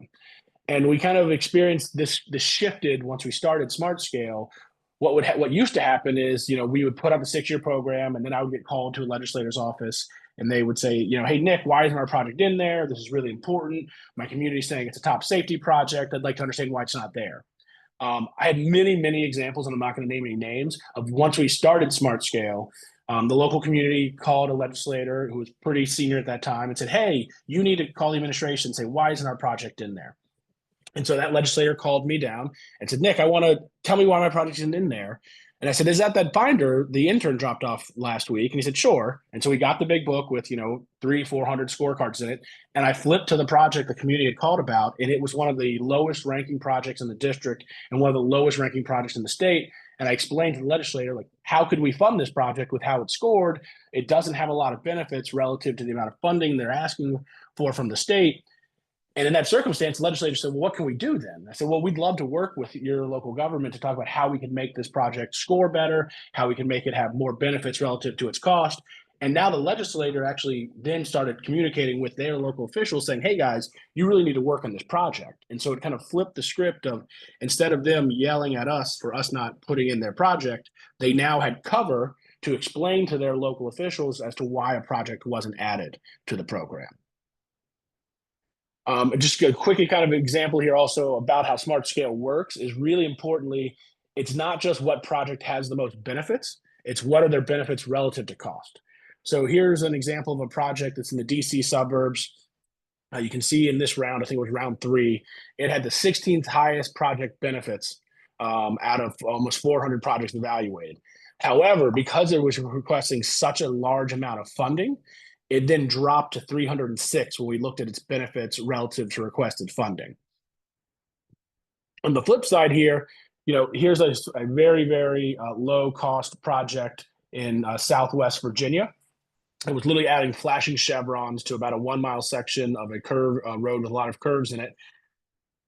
And we kind of experienced this shifted once we started Smart Scale. What used to happen is, we would put up a 6-year program, and then I would get called to a legislator's office, and they would say, hey, Nick, why isn't our project in there? This is really important. My community is saying it's a top safety project. I'd like to understand why it's not there. I had many, many examples, and I'm not going to name any names, of once we started Smart Scale, the local community called a legislator who was pretty senior at that time and said, hey, you need to call the administration and say, why isn't our project in there? And so that legislator called me down and said, Nick, I want to tell me why my project isn't in there. And I said, is that binder the intern dropped off last week? And he said, sure. And so we got the big book with, 300-400 scorecards in it. And I flipped to the project the community had called about. And it was one of the lowest ranking projects in the district and one of the lowest ranking projects in the state. And I explained to the legislator, how could we fund this project with how it scored? It doesn't have a lot of benefits relative to the amount of funding they're asking for from the state. And in that circumstance, the legislature said, well, what can we do then? I said, well, we'd love to work with your local government to talk about how we can make this project score better, how we can make it have more benefits relative to its cost. And now the legislator actually then started communicating with their local officials saying, hey, guys, you really need to work on this project. And so it kind of flipped the script of, instead of them yelling at us for us not putting in their project, they now had cover to explain to their local officials as to why a project wasn't added to the program. Just a quick kind of example here also about how Smart Scale works is really importantly, it's not just what project has the most benefits, it's what are their benefits relative to cost. So here's an example of a project that's in the DC suburbs. You can see in this round, I think it was round 3, it had the 16th highest project benefits out of almost 400 projects evaluated. However, because it was requesting such a large amount of funding, it then dropped to 306 when we looked at its benefits relative to requested funding. On the flip side here, here's a very, very low cost project in Southwest Virginia. It was literally adding flashing chevrons to about a 1-mile section of a road with a lot of curves in it.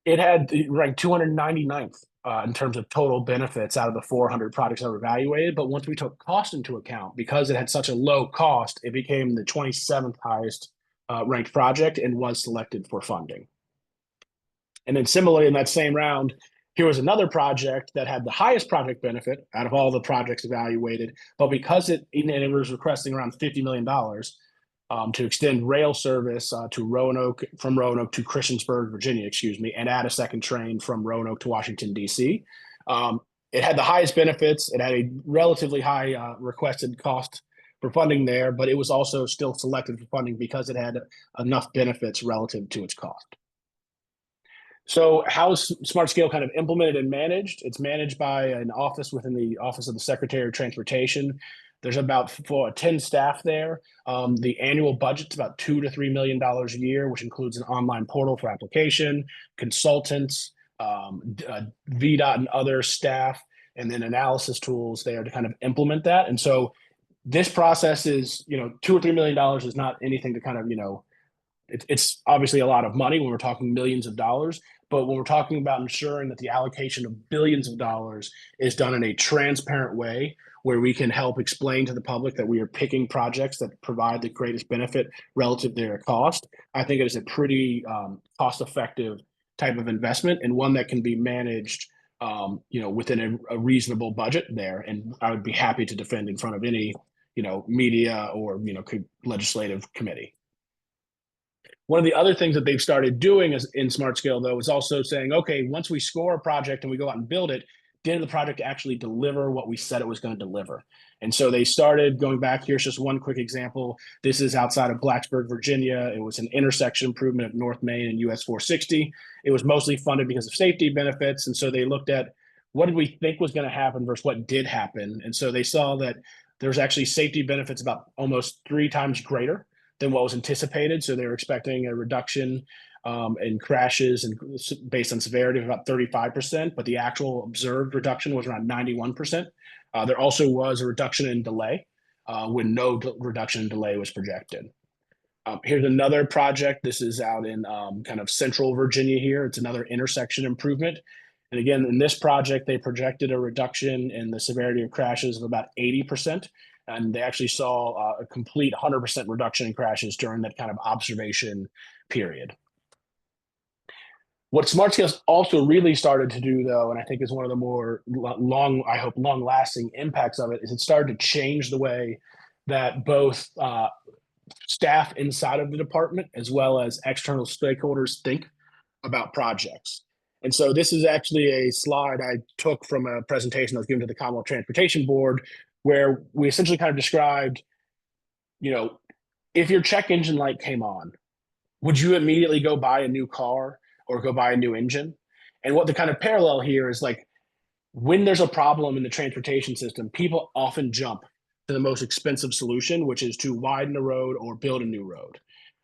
It had ranked 299th in terms of total benefits out of the 400 projects that were evaluated. But once we took cost into account, because it had such a low cost, it became the 27th highest ranked project and was selected for funding. And then similarly, in that same round, here was another project that had the highest project benefit out of all the projects evaluated. But because it was requesting around $50 million to extend rail service from Roanoke to Christiansburg, Virginia, and add a second train from Roanoke to Washington, D.C. It had the highest benefits. It had a relatively high requested cost for funding there, but it was also still selected for funding because it had enough benefits relative to its cost. So how is Smart Scale kind of implemented and managed? It's managed by an office within the Office of the Secretary of Transportation. There's about 10 staff there. The annual budget's about $2 to $3 million a year, which includes an online portal for application, consultants, VDOT and other staff, and then analysis tools there to kind of implement that. And so this process is, $2 or $3 million is not anything to kind of, it's obviously a lot of money when we're talking millions of dollars. But when we're talking about ensuring that the allocation of billions of dollars is done in a transparent way, where we can help explain to the public that we are picking projects that provide the greatest benefit relative to their cost, I think it is a pretty cost-effective type of investment, and one that can be managed within a reasonable budget there. And I would be happy to defend in front of any media or legislative committee. One of the other things that they've started doing in Smart Scale, though, is also saying, okay, once we score a project and we go out and build it, did the project actually deliver what we said it was going to deliver? And so they started going back. Here's just one quick example. This is outside of Blacksburg, Virginia. It was an intersection improvement of North Main and US 460. It was mostly funded because of safety benefits. And so they looked at what did we think was going to happen versus what did happen. And so they saw that there's actually safety benefits about almost 3 times greater than what was anticipated. So they were expecting a reduction in crashes and based on severity of about 35%, but the actual observed reduction was around 91%. There also was a reduction in delay when no reduction in delay was projected. Here's another project. This is out in kind of central Virginia here. It's another intersection improvement. And again, in this project, they projected a reduction in the severity of crashes of about 80%. And they actually saw a complete 100% reduction in crashes during that kind of observation period. What Smart Scale's also really started to do, though, and I think is one of the more long-lasting impacts of it, is it started to change the way that both staff inside of the department as well as external stakeholders think about projects. And so this is actually a slide I took from a presentation I was given to the Commonwealth Transportation Board, where we essentially kind of described, if your check engine light came on, would you immediately go buy a new car or go buy a new engine? And what the kind of parallel here is, like, when there's a problem in the transportation system, people often jump to the most expensive solution, which is to widen the road or build a new road.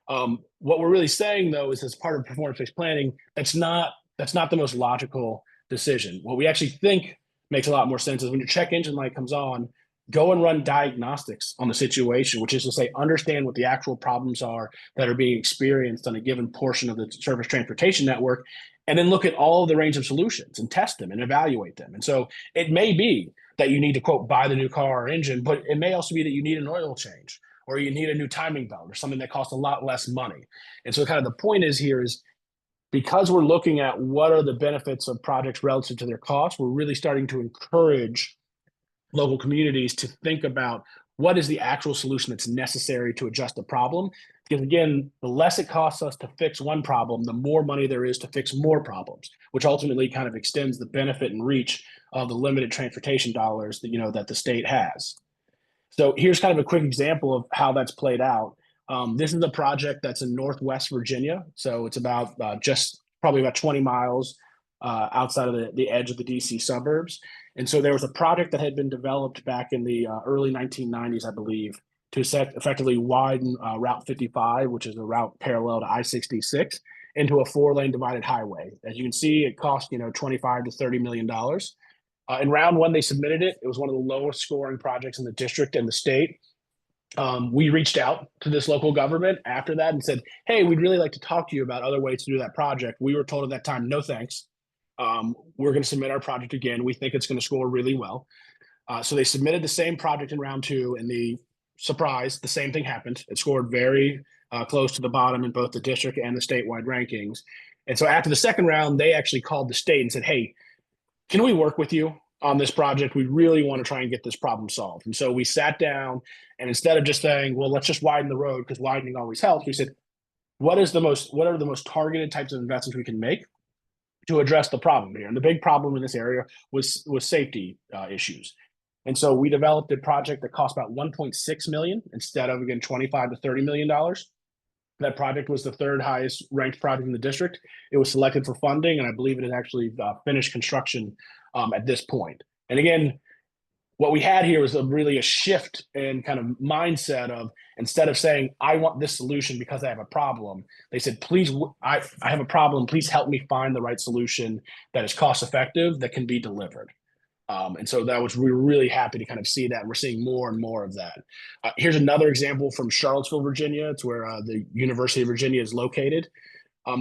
What we're really saying, though, is as part of performance-based planning, that's not the most logical decision. What we actually think makes a lot more sense is when your check engine light comes on, go and run diagnostics on the situation, which is to say, understand what the actual problems are that are being experienced on a given portion of the surface transportation network, and then look at all of the range of solutions and test them and evaluate them. And so it may be that you need to, quote, buy the new car or engine, but it may also be that you need an oil change or you need a new timing belt or something that costs a lot less money. And so kind of the point is here is, because we're looking at what are the benefits of projects relative to their costs, we're really starting to encourage local communities to think about what is the actual solution that's necessary to adjust the problem. Because again, the less it costs us to fix one problem, the more money there is to fix more problems, which ultimately kind of extends the benefit and reach of the limited transportation dollars that, that the state has. So here's kind of a quick example of how that's played out. This is a project that's in Northwest Virginia. So it's about probably about 20 miles outside of the edge of the DC suburbs. And so there was a project that had been developed back in the early 1990s, I believe, to effectively widen Route 55, which is a route parallel to I-66, into a 4-lane divided highway. As you can see, it cost $25 to $30 million. In round one, they submitted it. It was one of the lowest scoring projects in the district and the state. We reached out to this local government after that and said, hey, we'd really like to talk to you about other ways to do that project. We were told at that time, no thanks. We're going to submit our project again. We think it's going to score really well. So they submitted the same project in round two, and the same thing happened. It scored very close to the bottom in both the district and the statewide rankings. And so after the second round, they actually called the state and said, hey, can we work with you on this project? We really want to try and get this problem solved. And so we sat down, and instead of just saying, well, let's just widen the road because widening always helps, we said, what are the most targeted types of investments we can make to address the problem here? And the big problem in this area was safety issues. And so we developed a project that cost about $1.6 million instead of, again, $25 to $30 million. That project was the third highest ranked project in the district. It was selected for funding, and I believe it has actually finished construction at this point. And again, what we had here was really a shift in kind of mindset of, instead of saying, I want this solution because I have a problem, they said, please, I have a problem. Please help me find the right solution that is cost effective, that can be delivered. And so we're really happy to kind of see that. And we're seeing more and more of that. Here's another example from Charlottesville, Virginia. It's where the University of Virginia is located.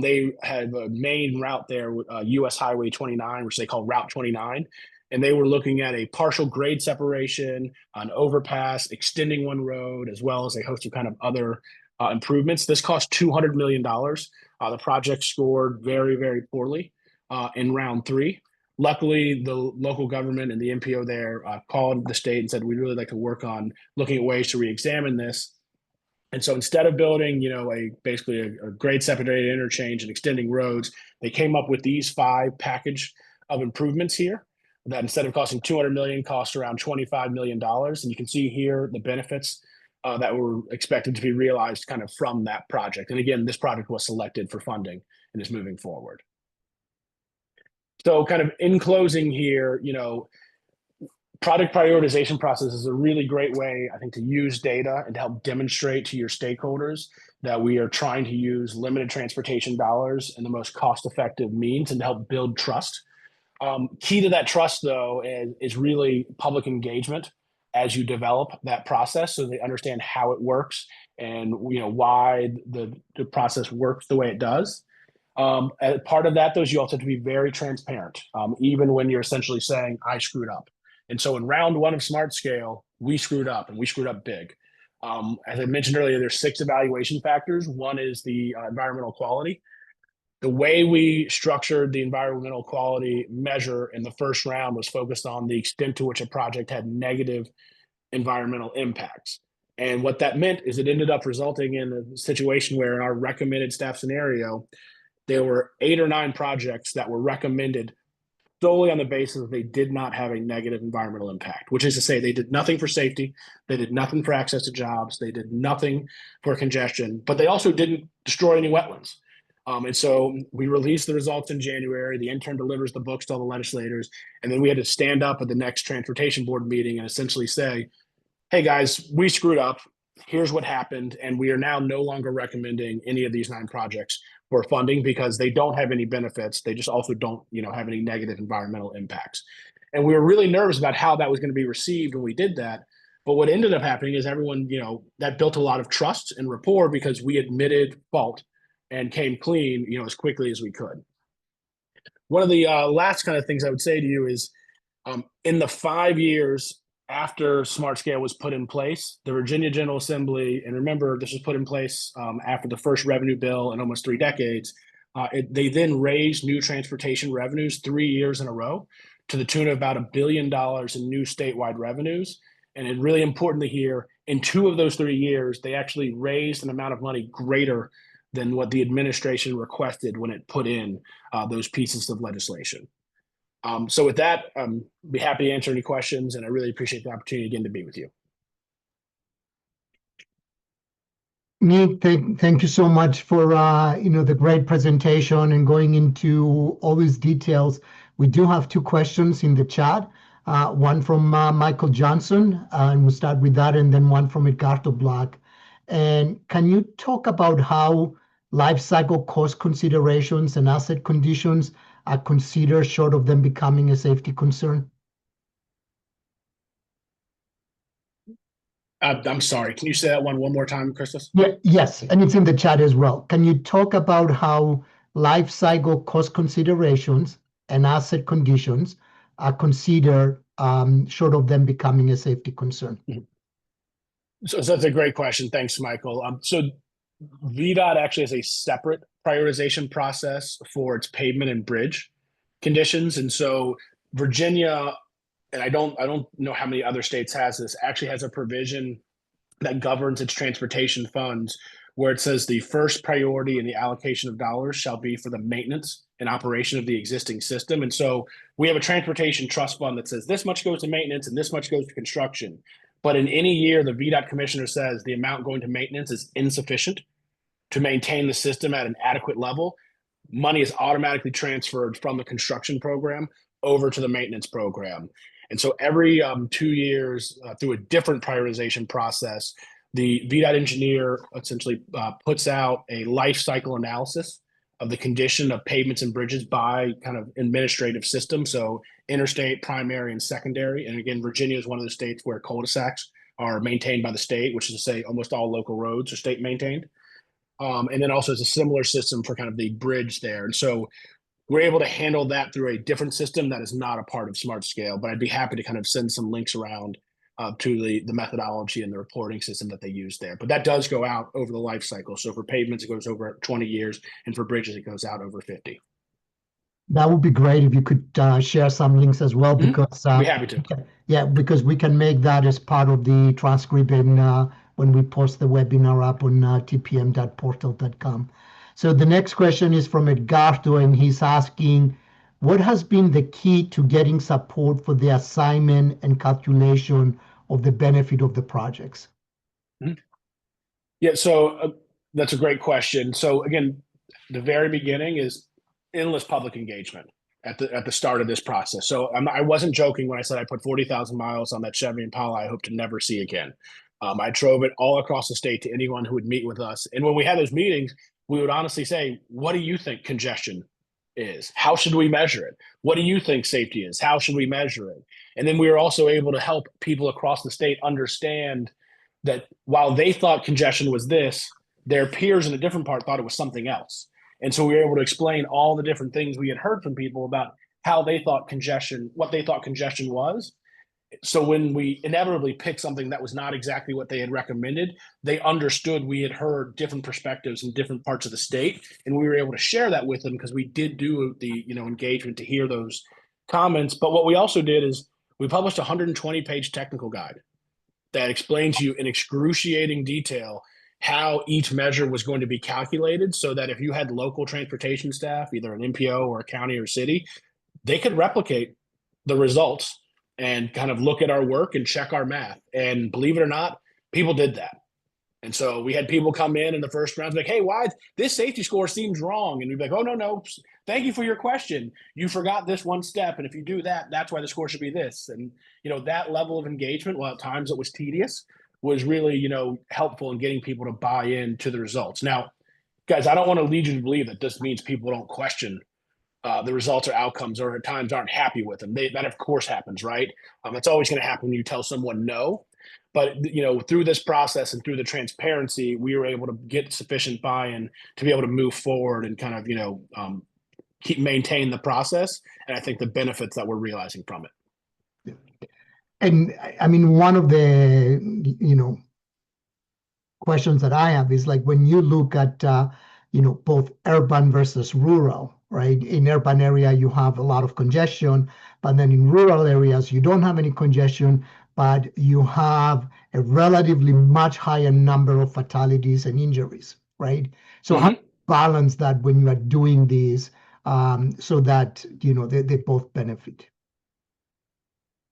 They have a main route there, US Highway 29, which they call Route 29. And they were looking at a partial grade separation, an overpass, extending one road, as well as a host of kind of other improvements. This cost $200 million. The project scored very, very poorly in round 3. Luckily, the local government and the MPO there called the state and said, we'd really like to work on looking at ways to re-examine this. And so instead of building, basically a grade secondary interchange and extending roads, they came up with these 5 package of improvements here that instead of costing $200 million, cost around $25 million. And you can see here the benefits that were expected to be realized kind of from that project. And again, this project was selected for funding and is moving forward. So kind of in closing here, product prioritization process is a really great way, I think, to use data and to help demonstrate to your stakeholders that we are trying to use limited transportation dollars in the most cost-effective means and to help build trust. Key to that trust, though, is really public engagement as you develop that process so they understand how it works and why the process works the way it does. As part of that, though, is you also have to be very transparent, even when you're essentially saying, I screwed up. And so in round 1 of Smart Scale, we screwed up, and we screwed up big. As I mentioned earlier, there's 6 evaluation factors. One is the environmental quality. The way we structured the environmental quality measure in the first round was focused on the extent to which a project had negative environmental impacts. And what that meant is it ended up resulting in a situation where in our recommended staff scenario, there were 8 or 9 projects that were recommended solely on the basis that they did not have a negative environmental impact, which is to say they did nothing for safety, they did nothing for access to jobs, they did nothing for congestion, but they also didn't destroy any wetlands. And so we released the results in January. The intern delivers the books to all the legislators, and then we had to stand up at the next transportation board meeting and essentially say, hey guys, we screwed up. Here's what happened, and we are now no longer recommending any of these 9 projects for funding because they don't have any benefits. They just also don't, have any negative environmental impacts. And we were really nervous about how that was going to be received when we did that. But what ended up happening is everyone, that built a lot of trust and rapport because we admitted fault and came clean, as quickly as we could. One of the last kind of things I would say to you is in the 5 years after Smart Scale was put in place, the Virginia General Assembly, and remember, this was put in place after the first revenue bill in almost 3 decades, they then raised new transportation revenues 3 years in a row to the tune of about $1 billion in new statewide revenues. And it's really important to hear, in 2 of those 3 years, they actually raised an amount of money greater than what the administration requested when it put in those pieces of legislation. So with that, be happy to answer any questions, and I really appreciate the opportunity again to be with you. Nick, thank you so much for the great presentation and going into all these details. We do have 2 questions in the chat. One from Michael Johnson, and we'll start with that, and then one from Edgardo Black. And can you talk about how life cycle cost considerations and asset conditions are considered short of them becoming a safety concern? I'm sorry, can you say that one more time, Christos? Yeah, yes, and it's in the chat as well. Can you talk about how life cycle cost considerations and asset conditions are considered short of them becoming a safety concern? So that's a great question. Thanks, Michael. So VDOT actually has a separate prioritization process for its pavement and bridge conditions. And so Virginia, and I don't know how many other states has this, actually has a provision that governs its transportation funds where it says the first priority in the allocation of dollars shall be for the maintenance and operation of the existing system. And so we have a transportation trust fund that says this much goes to maintenance and this much goes to construction. But in any year, the VDOT commissioner says the amount going to maintenance is insufficient to maintain the system at an adequate level. Money is automatically transferred from the construction program over to the maintenance program. And so every 2 years, through a different prioritization process, the VDOT engineer essentially puts out a life cycle analysis of the condition of pavements and bridges by kind of administrative system. So interstate, primary, and secondary. And again, Virginia is one of the states where cul-de-sacs are maintained by the state, which is to say almost all local roads are state maintained. And then also it's a similar system for kind of the bridge there. And so we're able to handle that through a different system that is not a part of Smart Scale, but I'd be happy to kind of send some links around to the methodology and the reporting system that they use there. But that does go out over the life cycle. So for pavements, it goes over 20 years, and for bridges, it goes out over 50. That would be great if you could share some links as well, because I'd be happy to. yeah, because we can make that as part of the transcript when we post the webinar up on tpm.portal.com. So the next question is from AASHTO, and he's asking, what has been the key to getting support for the assignment and calculation of the benefit of the projects? Yeah, so that's a great question. So again, the very beginning is endless public engagement at the start of this process. So I wasn't joking when I said I put 40,000 miles on that Chevy Impala I hope to never see again. I drove it all across the state to anyone who would meet with us. And when we had those meetings, we would honestly say, what do you think congestion is? How should we measure it? What do you think safety is? How should we measure it? And then we were also able to help people across the state understand that while they thought congestion was this, their peers in a different part thought it was something else. And so we were able to explain all the different things we had heard from people about how they thought congestion, what they thought congestion was. So when we inevitably picked something that was not exactly what they had recommended, they understood we had heard different perspectives in different parts of the state, and we were able to share that with them because we did do the engagement to hear those comments. But what we also did is we published a 120-page technical guide that explains to you in excruciating detail how each measure was going to be calculated, so that if you had local transportation staff, either an MPO or a county or city, they could replicate the results and kind of look at our work and check our math. And believe it or not, people did that. And so we had people come in the first round like, hey, why this safety score seems wrong? And we'd be like, oh, no, thank you for your question. You forgot this one step. And if you do that, that's why the score should be this. And, that level of engagement, while at times it was tedious, was really, helpful in getting people to buy into the results. Now, guys, I don't want to lead you to believe that this means people don't question the results or outcomes, or at times aren't happy with them. That of course happens, right? It's always going to happen when you tell someone no. But through this process and through the transparency, we were able to get sufficient buy-in to be able to move forward and kind of maintain the process. And I think the benefits that we're realizing from it. And I mean, one of the questions that I have is like, when you look at both urban versus rural, right? In urban area, you have a lot of congestion, but then in rural areas, you don't have any congestion, but you have a relatively much higher number of fatalities and injuries, right? So how do you balance that when you are doing these so that, they both benefit?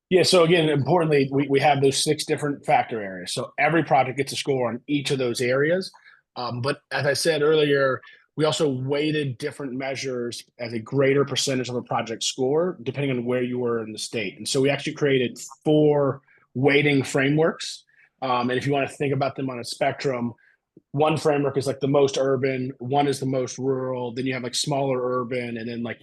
Yeah, so again, importantly, we have those 6 different factor areas. So every project gets a score on each of those areas. But as I said earlier, we also weighted different measures as a greater percentage of a project score, depending on where you were in the state. And so we actually created 4 weighting frameworks. And if you want to think about them on a spectrum, one framework is like the most urban, one is the most rural, then you have like smaller urban, and then like,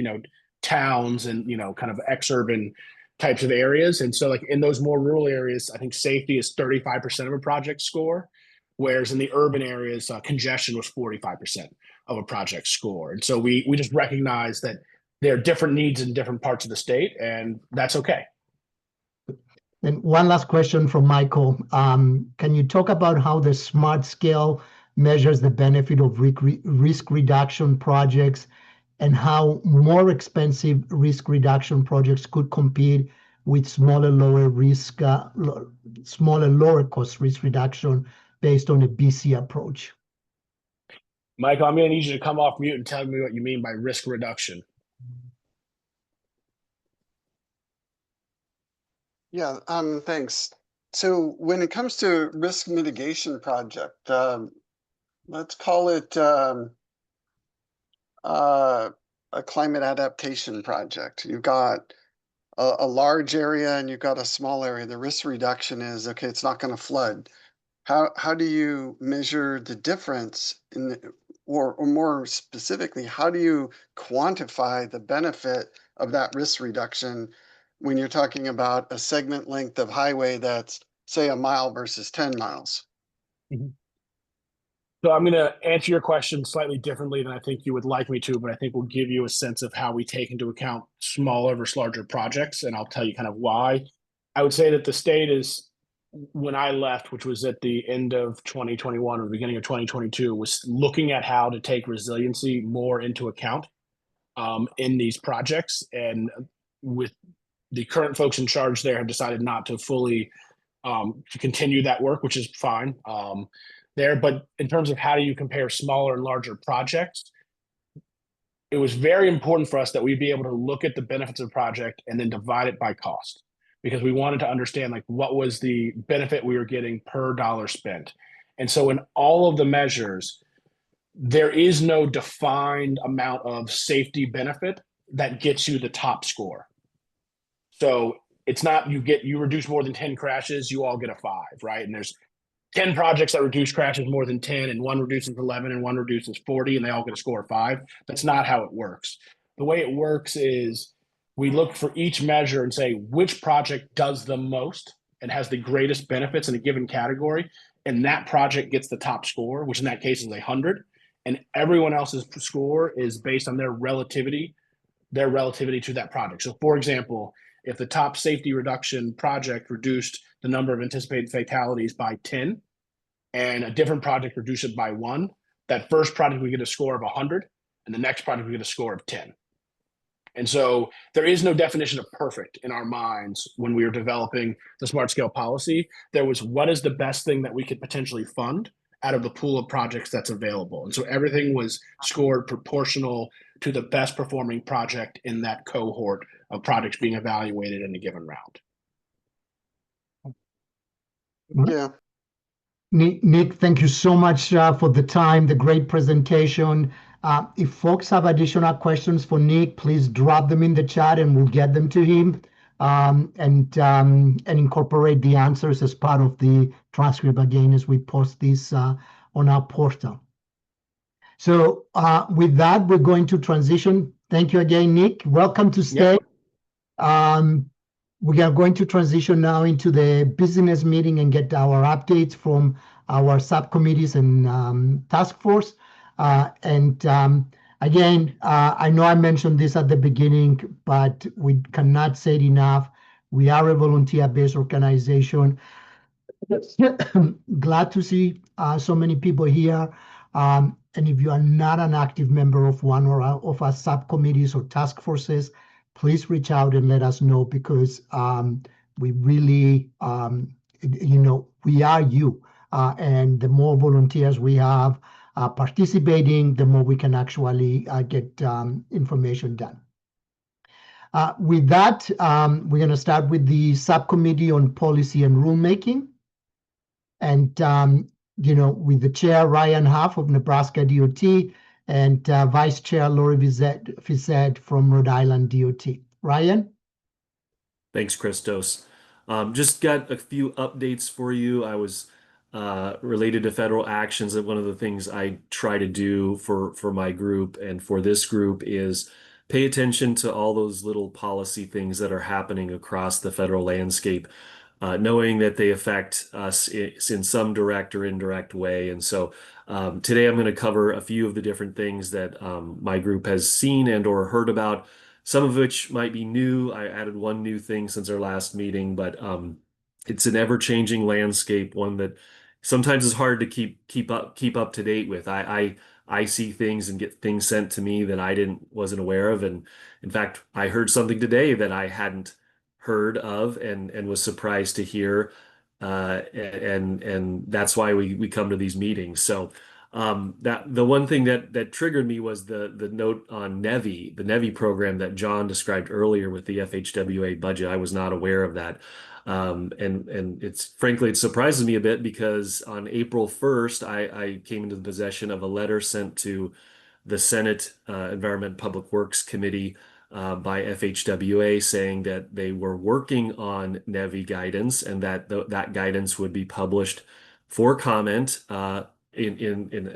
towns and, kind of ex-urban types of areas. And so like in those more rural areas, I think safety is 35% of a project score, whereas in the urban areas, congestion was 45% of a project score. And so we just recognize that there are different needs in different parts of the state, and that's okay. And one last question from Michael. Can you talk about how the SMART scale measures the benefit of risk reduction projects, and how more expensive risk reduction projects could compete with smaller, lower cost risk reduction based on a BC approach? Michael, I'm going to need you to come off mute and tell me what you mean by risk reduction. Yeah, thanks. So when it comes to risk mitigation project, let's call it a climate adaptation project. You've got a large area and you've got a small area. The risk reduction is, okay, it's not going to flood. How do you measure the difference or more specifically, how do you quantify the benefit of that risk reduction when you're talking about a segment length of highway that's, say, a mile versus 10 miles? Mm-hmm. So I'm going to answer your question slightly differently than I think you would like me to, but I think will give you a sense of how we take into account smaller versus larger projects, and I'll tell you kind of why. I would say that the state is when I left, which was at the end of 2021 or the beginning of 2022, was looking at how to take resiliency more into account in these projects. And with the current folks in charge there have decided not to fully to continue that work, which is fine there. But in terms of how do you compare smaller and larger projects, it was very important for us that we be able to look at the benefits of the project and then divide it by cost, because we wanted to understand like what was the benefit we were getting per dollar spent. And so in all of the measures, there is no defined amount of safety benefit that gets you the top score. So it's not you reduce more than 10 crashes, you all get a 5, right? And there's 10 projects that reduce crashes more than 10, and one reduces 11 and one reduces 40, and they all get a score of 5. That's not how it works. The way it works is we look for each measure and say which project does the most and has the greatest benefits in a given category, and that project gets the top score, which in that case is 100, and everyone else's score is based on their relativity to that project. So for example, if the top safety reduction project reduced the number of anticipated fatalities by 10 and a different project reduced it by 1, that first project we get a score of 100 and the next project we get a score of 10. And so there is no definition of perfect in our minds when we were developing the smart scale policy. There was what is the best thing that we could potentially fund out of the pool of projects that's available. And so everything was scored proportional to the best performing project in that cohort of projects being evaluated in a given round. Yeah. Nick, thank you so much for the time, the great presentation. If folks have additional questions for Nick, please drop them in the chat and we'll get them to him and incorporate the answers as part of the transcript again as we post this on our portal. So with that, we're going to transition. Thank you again, Nick. Welcome to stay. Yep. We are going to transition now into the business meeting and get our updates from our subcommittees and task force. Again, I know I mentioned this at the beginning, but we cannot say it enough. We are a volunteer-based organization. Glad to see so many people here. And if you are not an active member of one or of our subcommittees or task forces, please reach out and let us know, because we really, we are you. And the more volunteers we have participating, the more we can actually get information done. With that, we're going to start with the subcommittee on policy and rulemaking. And, with the chair, Ryan Huff of Nebraska DOT, and Vice Chair Lori Fizet from Rhode Island DOT. Ryan? Thanks, Christos. Just got a few updates for you. I was related to federal actions, and one of the things I try to do for my group and for this group is pay attention to all those little policy things that are happening across the federal landscape, knowing that they affect us in some direct or indirect way. And so today I'm going to cover a few of the different things that my group has seen and or heard about, some of which might be new. I added one new thing since our last meeting, but it's an ever-changing landscape, one that sometimes is hard to keep up to date with. I see things and get things sent to me that wasn't aware of. And in fact, I heard something today that I hadn't heard of and was surprised to hear. And that's why we come to these meetings. So that the one thing that triggered me was the note on NEVI, the NEVI program that John described earlier with the FHWA budget. I was not aware of that. And frankly, it surprises me a bit, because on April 1st, I came into the possession of a letter sent to the Senate Environment and Public Works Committee by FHWA saying that they were working on NEVI guidance, and that that guidance would be published for comment and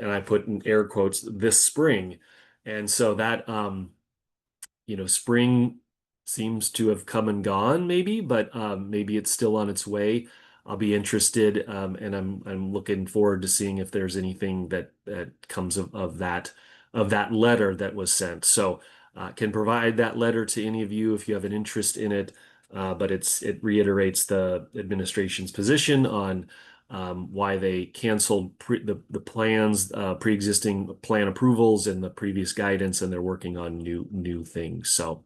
I put in air quotes, this spring. And so that spring seems to have come and gone, maybe, but maybe it's still on its way. I'll be interested, and I'm looking forward to seeing if there's anything that comes of that letter that was sent. So can provide that letter to any of you if you have an interest in it. but it reiterates the administration's position on why they canceled the plans, pre-existing plan approvals and the previous guidance, and they're working on new things. So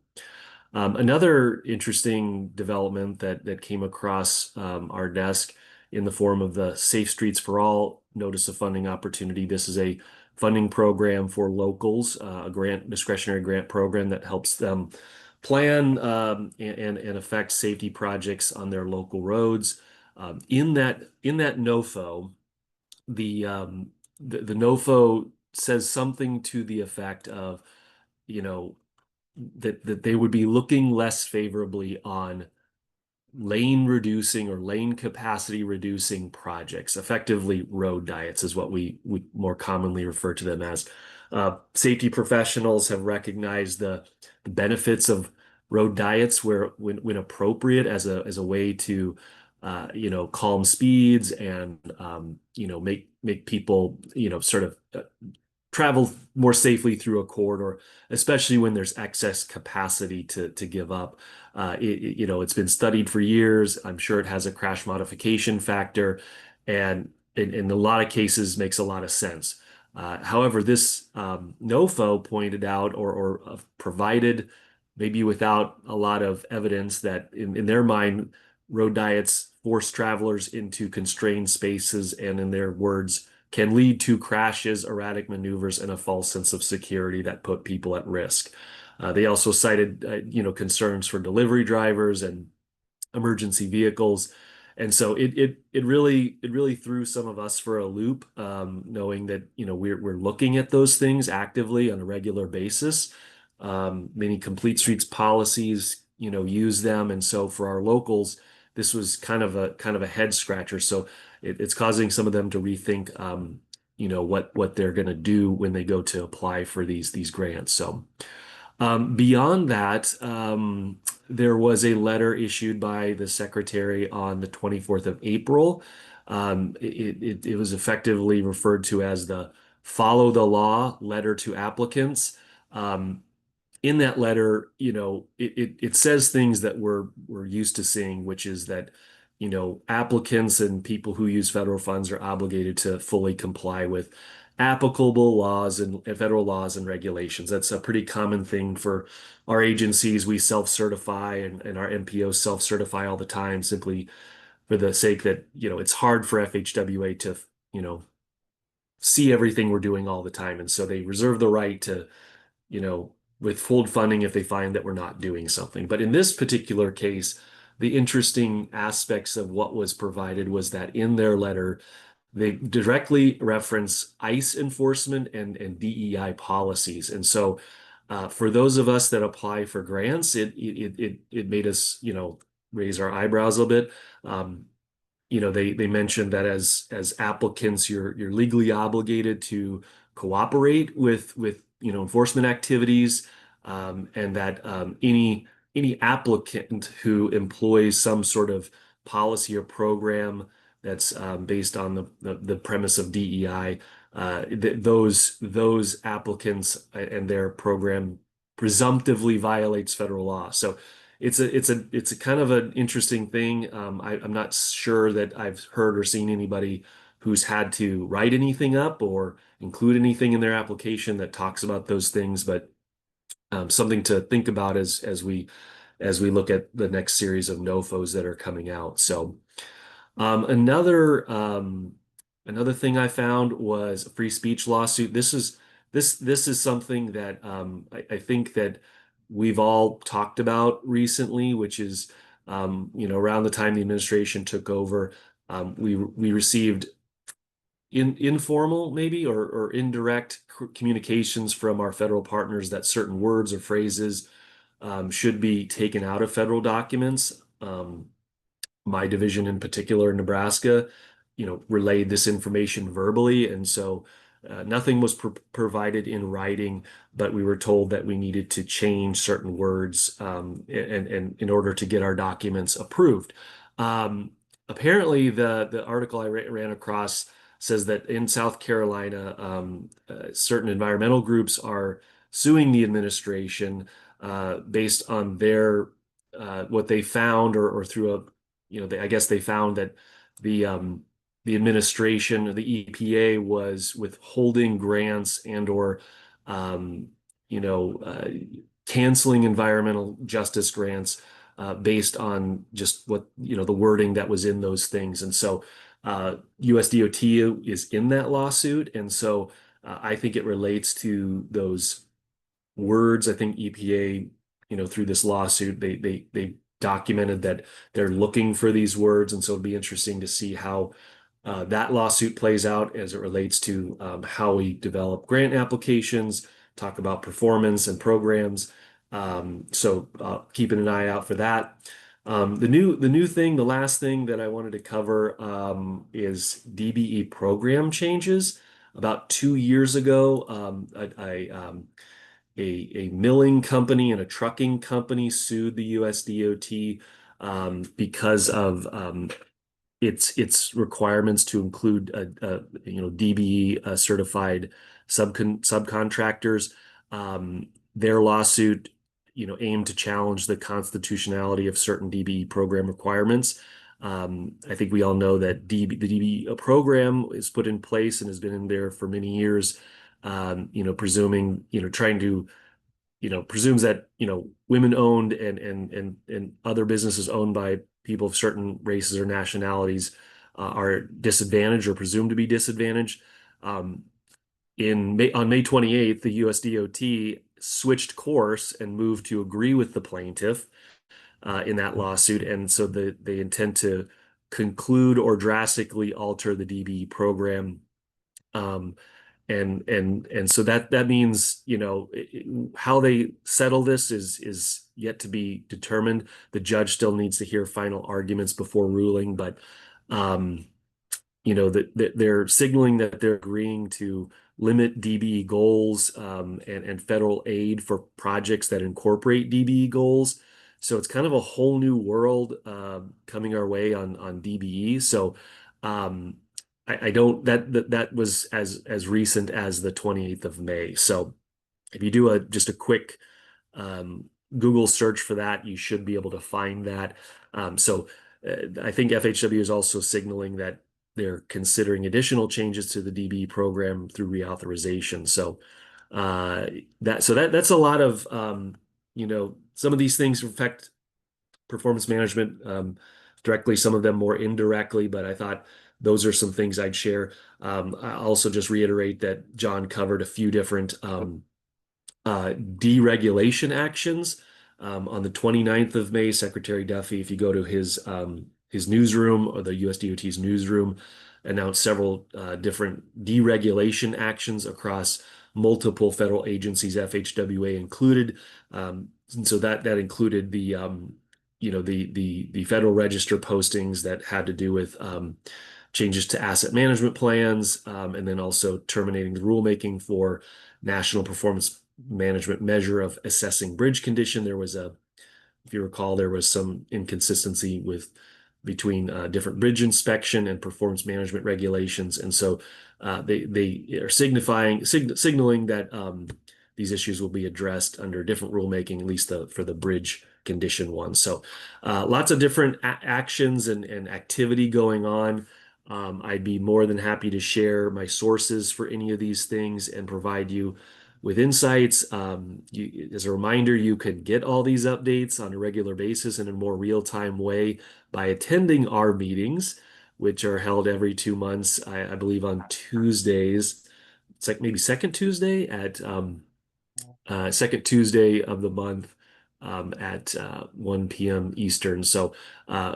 another interesting development that came across our desk in the form of the Safe Streets for All Notice of Funding Opportunity. This is a funding program for locals, a discretionary grant program that helps them plan and affect safety projects on their local roads. In that NOFO, the NOFO says something to the effect of, that they would be looking less favorably on lane reducing or lane capacity reducing projects. Effectively, road diets is what we more commonly refer to them as. Safety professionals have recognized the benefits of road diets when appropriate as a way to calm speeds and make people sort of travel more safely through a corridor, especially when there's excess capacity to give up. It's been studied for years. I'm sure it has a crash modification factor, and in a lot of cases makes a lot of sense. However, this NOFO pointed out or provided, maybe without a lot of evidence, that in their mind, road diets force travelers into constrained spaces, and in their words, can lead to crashes, erratic maneuvers, and a false sense of security that put people at risk. They also cited, concerns for delivery drivers and emergency vehicles, and so it really threw some of us for a loop, knowing that we're looking at those things actively on a regular basis. Many complete streets policies, use them, and so for our locals, this was kind of a head scratcher. So it's causing some of them to rethink, what they're going to do when they go to apply for these grants. So beyond that, there was a letter issued by the secretary on the 24th of April. It was effectively referred to as the Follow the Law letter to applicants. In that letter, it says things that we're used to seeing, which is that applicants and people who use federal funds are obligated to fully comply with applicable laws and federal laws and regulations. That's a pretty common thing for our agencies. We self-certify and our MPOs self-certify all the time, simply for the sake that, it's hard for FHWA to, see everything we're doing all the time. And so they reserve the right to, withhold funding if they find that we're not doing something. But in this particular case, the interesting aspects of what was provided was that in their letter, they directly reference ICE enforcement and DEI policies. And so for those of us that apply for grants, it made us, raise our eyebrows a little bit. They mentioned that as applicants, you're legally obligated to cooperate with enforcement activities, and that any applicant who employs some sort of policy or program that's based on the premise of DEI, those applicants and their program presumptively violates federal law. So it's a kind of an interesting thing. I'm not sure that I've heard or seen anybody who's had to write anything up or include anything in their application that talks about those things, but something to think about as we look at the next series of NOFOs that are coming out. So another thing I found was a free speech lawsuit. This is something that I think that we've all talked about recently, which is around the time the administration took over, we received informal maybe or indirect communications from our federal partners that certain words or phrases should be taken out of federal documents. My division in particular in Nebraska, relayed this information verbally, and so nothing was provided in writing, but we were told that we needed to change certain words and in order to get our documents approved. Apparently, the article I ran across says that in South Carolina, certain environmental groups are suing the administration based on their what they found, or through a, I guess they found that the administration or the EPA was withholding grants and or you know canceling environmental justice grants based on just what the wording that was in those things. And so USDOT is in that lawsuit, and so I think it relates to those words. I think EPA, through this lawsuit, they documented that they're looking for these words, and so it'll be interesting to see how that lawsuit plays out as it relates to how we develop grant applications, talk about performance and programs. So keeping an eye out for that. The new thing, the last thing that I wanted to cover is DBE program changes. About 2 years ago, a milling company and a trucking company sued the USDOT because of its requirements to include DBE certified subcontractors. Their lawsuit aimed to challenge the constitutionality of certain DBE program requirements. I think we all know that the DBE program is put in place and has been in there for many years. Presuming, trying to, presumes that, women owned and other businesses owned by people of certain races or nationalities are disadvantaged or presumed to be disadvantaged. On May 28th, the USDOT switched course and moved to agree with the plaintiff in that lawsuit. And so they intend to conclude or drastically alter the DBE program. And so that means, how they settle this is yet to be determined. The judge still needs to hear final arguments before ruling, but that they're signaling that they're agreeing to limit DBE goals and federal aid for projects that incorporate DBE goals. So it's kind of a whole new world coming our way on DBE. So I don't that was as recent as the 28th of May. So if you do just a quick Google search for that, you should be able to find that. So I think FHW is also signaling that they're considering additional changes to the DBE program through reauthorization. So that's a lot of some of these things affect performance management directly, some of them more indirectly, but I thought those are some things I'd share. I also just reiterate that John covered a few different deregulation actions. On the 29th of May, Secretary Duffy, if you go to his newsroom, or the USDOT's newsroom, announced several different deregulation actions across multiple federal agencies, FHWA included. And so that included the Federal Register postings that had to do with changes to asset management plans, and then also terminating the rulemaking for National Performance Management Measure of assessing bridge condition. There was if you recall, there was some inconsistency between different bridge inspection and performance management regulations, and so they are signaling that these issues will be addressed under different rulemaking, at least for the bridge condition one. So lots of different actions and activity going on. I'd be more than happy to share my sources for any of these things and provide you with insights. As a reminder, you can get all these updates on a regular basis in a more real-time way by attending our meetings, which are held every 2 months, I believe on Tuesdays. It's like maybe second Tuesday at second Tuesday of the month at 1 p.m. Eastern. So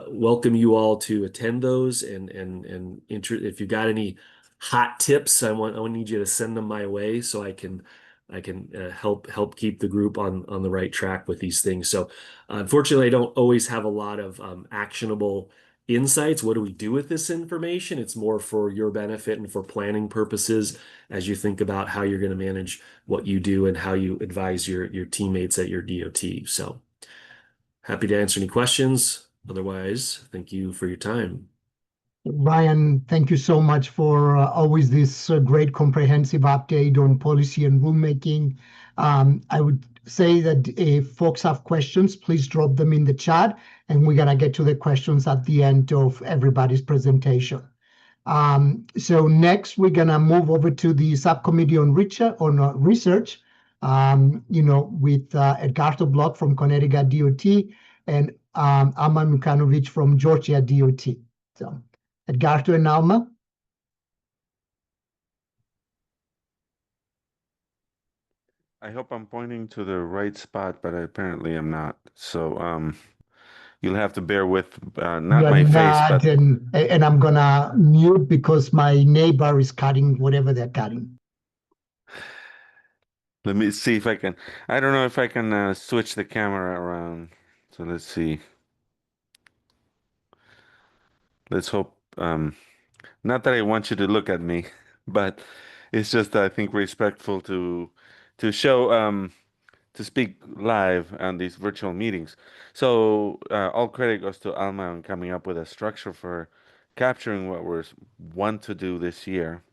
welcome you all to attend those, and if you got any hot tips, I need you to send them my way so I can help keep the group on the right track with these things. So unfortunately, I don't always have a lot of actionable insights. What do we do with this information? It's more for your benefit and for planning purposes as you think about how you're going to manage what you do and how you advise your teammates at your DOT. So happy to answer any questions. Otherwise, thank you for your time. Brian, thank you so much for always this great comprehensive update on policy and rulemaking. I would say that if folks have questions, please drop them in the chat, and we're gonna get to the questions at the end of everybody's presentation. So next, we're gonna move over to the subcommittee on research, with Edgardo Block from Connecticut DOT and Alma Mukanovic from Georgia DOT. So Edgardo and Alma. I hope I'm pointing to the right spot, but apparently I'm not. So you'll have to bear with not You're my face, not, but and I'm gonna mute because my neighbor is cutting whatever they're cutting. let me see if I can. I don't know if I can switch the camera around. So let's see. Let's hope. Not that I want you to look at me, but it's just I think respectful to show to speak live on these virtual meetings. So all credit goes to Alma on coming up with a structure for capturing what we want to do this year.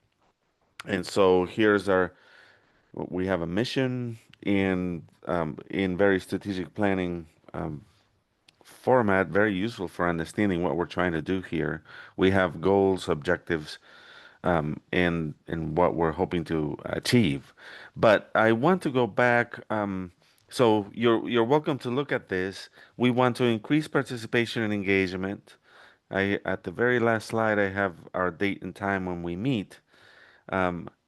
And so here's our, we have a mission in very strategic planning format, very useful for understanding what we're trying to do here. We have goals, objectives, and what we're hoping to achieve. But I want to go back. So you're welcome to look at this. We want to increase participation and engagement. At the very last slide, I have our date and time when we meet.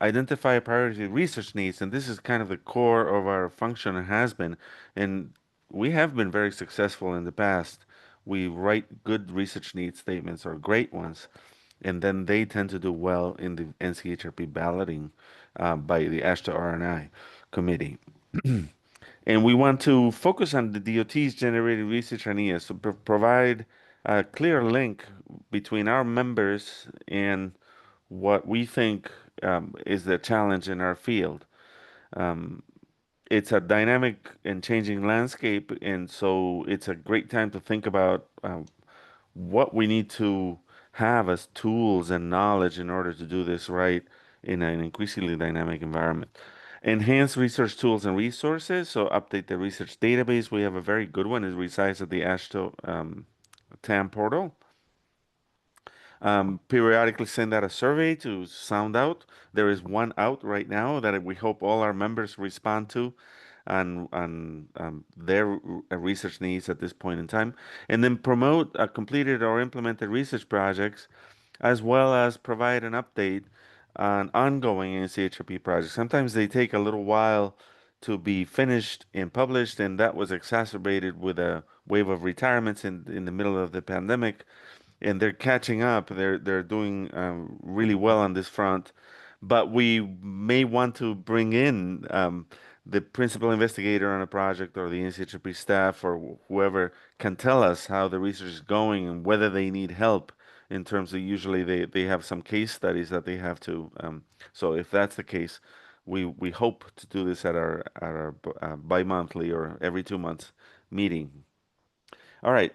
Identify priority research needs, and this is kind of the core of our function and has been, and we have been very successful in the past. We write good research needs statements or great ones, and then they tend to do well in the NCHRP balloting by the AASHTO R&I committee. And we want to focus on the DOT's generated research ideas to provide a clear link between our members and what we think is the challenge in our field. It's a dynamic and changing landscape, and so it's a great time to think about what we need to have as tools and knowledge in order to do this right in an increasingly dynamic environment. Enhance research tools and resources. So update the research database. We have a very good one. It resides at the AASHTO TAM portal. Periodically send out a survey to sound out. There is one out right now that we hope all our members respond to on their research needs at this point in time, and then promote completed or implemented research projects, as well as provide an update on ongoing NCHRP projects. Sometimes they take a little while to be finished and published, and that was exacerbated with a wave of retirements in the middle of the pandemic, and they're catching up. They're doing really well on this front, but we may want to bring in the principal investigator on a project or the NCHP staff or whoever can tell us how the research is going and whether they need help in terms of usually they have some case studies that they have to. So if that's the case, we hope to do this at our bi-monthly or every 2 months meeting. All right,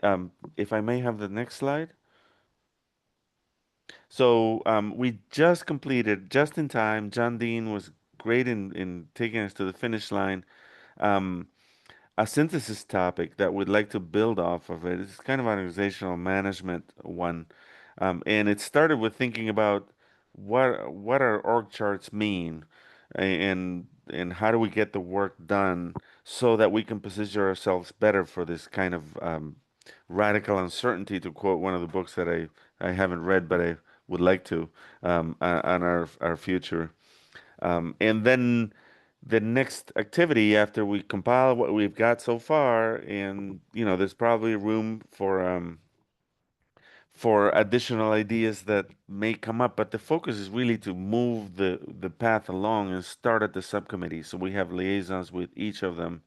if I may have the next slide. So we just completed, just in time. John Dean was great in taking us to the finish line. Um, a synthesis topic that we'd like to build off of it. It's kind of an organizational management one. And it started with thinking about what our org charts mean and how do we get the work done so that we can position ourselves better for this kind of radical uncertainty, to quote one of the books that I haven't read, but I would like to, on our future. And then the next activity after we compile what we've got so far, and there's probably room for additional ideas that may come up, but the focus is really to move the path along and start at the subcommittee. So we have liaisons with each of them.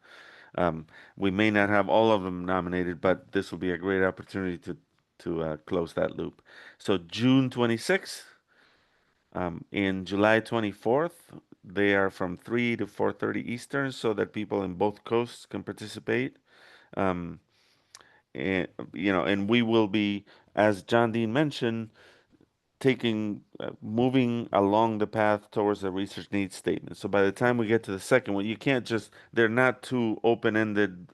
We may not have all of them nominated, but this will be a great opportunity to close that loop. So June 26th, in July 24th, they are from 3 to 4:30 Eastern, so that people in both coasts can participate. Um, and we will be, as John Dean mentioned, moving along the path towards the research needs statement. So by the time we get to the second one, you can't just, they're not two open-ended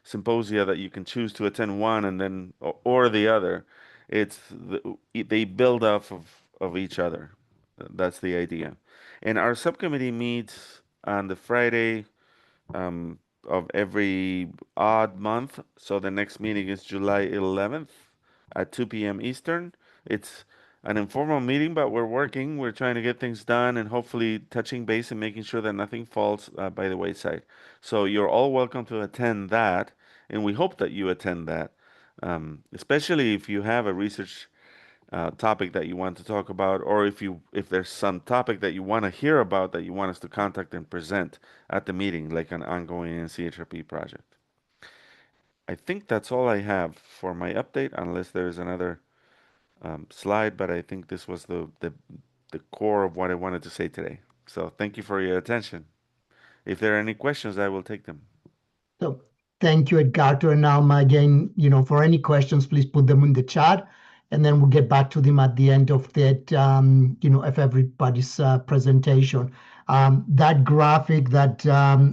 symposia that you can choose to attend one and then, or the other. They build off of each other. That's the idea. And our subcommittee meets on the Friday of every odd month. So the next meeting is July 11th at 2 p.m. Eastern. It's an informal meeting, but we're working. We're trying to get things done and hopefully touching base and making sure that nothing falls by the wayside. So you're all welcome to attend that, and we hope that you attend that, especially if you have a research topic that you want to talk about, or if there's some topic that you want to hear about that you want us to contact and present at the meeting, like an ongoing CHRP project. I think that's all I have for my update, unless there's another slide, but I think this was the core of what I wanted to say today. So thank you for your attention. If there are any questions, I will take them. So thank you, Edgardo and Alma. Again, for any questions, please put them in the chat, and then we'll get back to them at the end of that, of everybody's presentation. That graphic that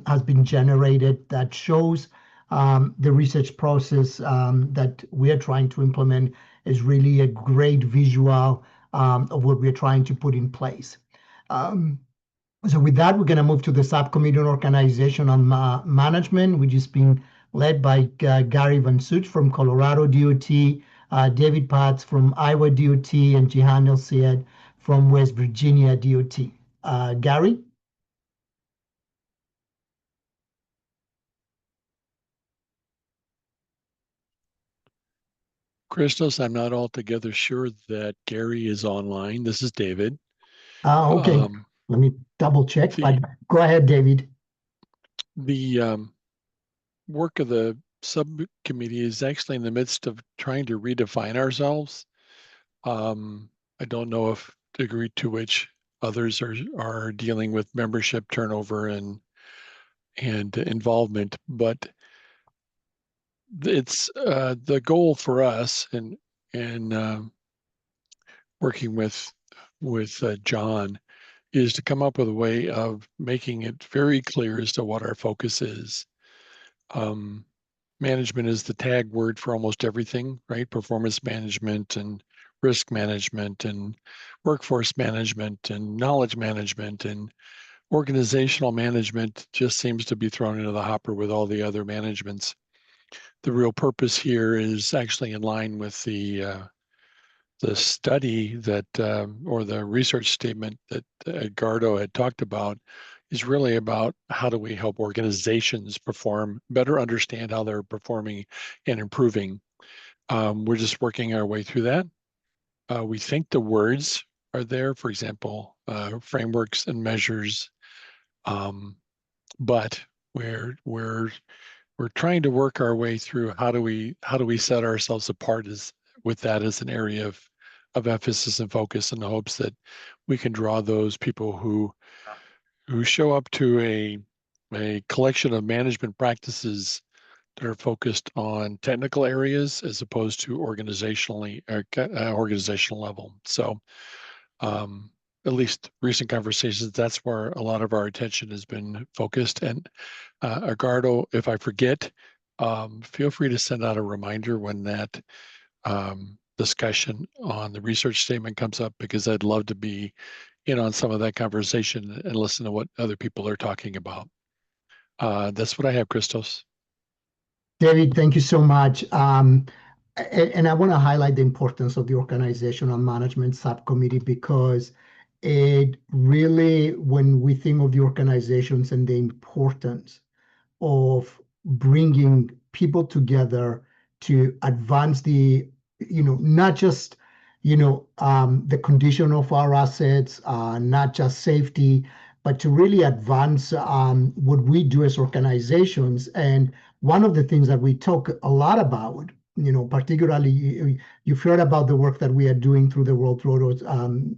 has been generated that shows the research process that we are trying to implement is really a great visual of what we're trying to put in place. So with that, we're going to move to the subcommittee on organization and management, which is being led by Gary Van Such from Colorado DOT, David Patz from Iowa DOT, and Jihan El-Sayed from West Virginia DOT. Gary? Christos, I'm not altogether sure that Gary is online. This is David. Okay. Let me double check, but go ahead, David. The work of the subcommittee is actually in the midst of trying to redefine ourselves. I don't know if the degree to which others are dealing with membership turnover and involvement, but it's the goal for us in working with John is to come up with a way of making it very clear as to what our focus is. Management is the tag word for almost everything, right? Performance management and risk management and workforce management and knowledge management and organizational management just seems to be thrown into the hopper with all the other managements. The real purpose here is actually in line with the study that, or the research statement that Edgardo had talked about, is really about how do we help organizations better understand how they're performing and improving. We're just working our way through that. We think the words are there, for example, frameworks and measures, but we're trying to work our way through how do we set ourselves apart with that as an area of emphasis and focus, in the hopes that we can draw those people who show up to a collection of management practices that are focused on technical areas as opposed to organizational level. So at least recent conversations, that's where a lot of our attention has been focused. And Edgardo, if I forget, feel free to send out a reminder when that discussion on the research statement comes up, because I'd love to be in on some of that conversation and listen to what other people are talking about. That's what I have, Christos. David, thank you so much. And I want to highlight the importance of the organizational management subcommittee, because it really, when we think of the organizations and the importance of bringing people together to advance the, not just, the condition of our assets, not just safety, but to really advance what we do as organizations. And one of the things that we talk a lot about, particularly you've heard about the work that we are doing through the World Road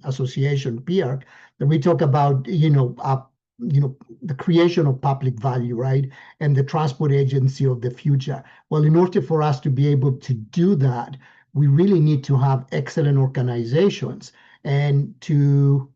Association, PIARC, that we talk about, the creation of public value, right? And the transport agency of the future. Well, in order for us to be able to do that, we really need to have excellent organizations. And to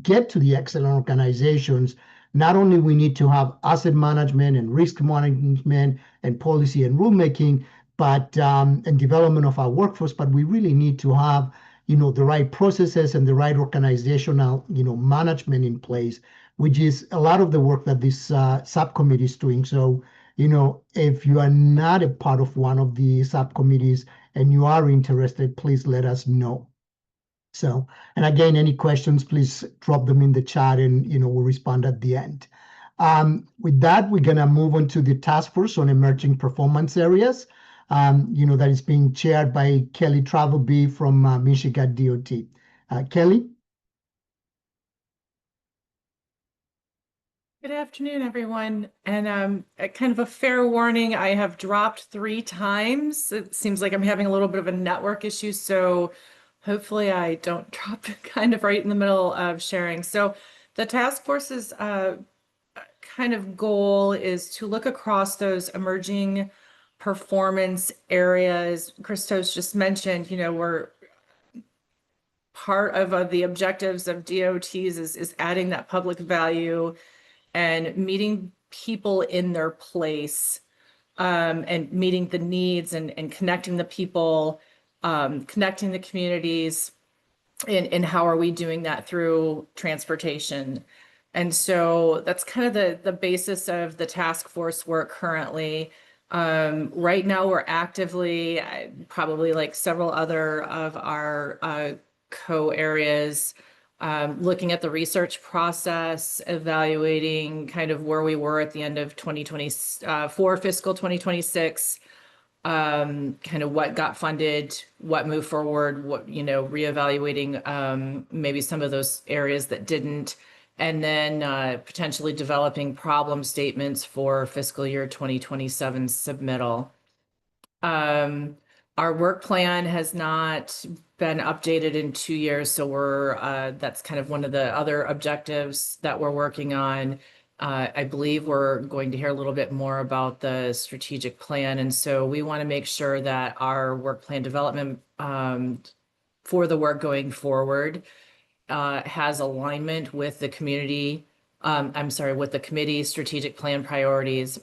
get to the excellent organizations, not only we need to have asset management and risk management and policy and rulemaking, but and development of our workforce, but we really need to have, the right processes and the right organizational, management in place, which is a lot of the work that this subcommittee is doing. So, if you are not a part of one of the subcommittees and you are interested, please let us know. So, and again, any questions, please drop them in the chat and, we'll respond at the end. With that, we're going to move on to the task force on emerging performance areas, that is being chaired by Kelly Travelby from Michigan DOT. Kelly? Good afternoon, everyone. And kind of a fair warning, I have dropped 3 times. It seems like I'm having a little bit of a network issue, so hopefully I don't drop kind of right in the middle of sharing. So the task force's kind of goal is to look across those emerging performance areas. Christos just mentioned, we're part of the objectives of DOTs is adding that public value and meeting people in their place, and meeting the needs and connecting the people, connecting the communities, and how are we doing that through transportation. And so that's kind of the basis of the task force work currently. Right now we're actively, probably like several other of our co-areas, looking at the research process, evaluating kind of where we were at the end of 2024, fiscal 2026, kind of what got funded, what moved forward, what, reevaluating maybe some of those areas that didn't, and then potentially developing problem statements for fiscal year 2027 submittal. Our work plan has not been updated in 2 years, so that's kind of one of the other objectives that we're working on. I believe we're going to hear a little bit more about the strategic plan, and so we want to make sure that our work plan development for the work going forward has alignment with the community. With the committee's strategic plan priorities.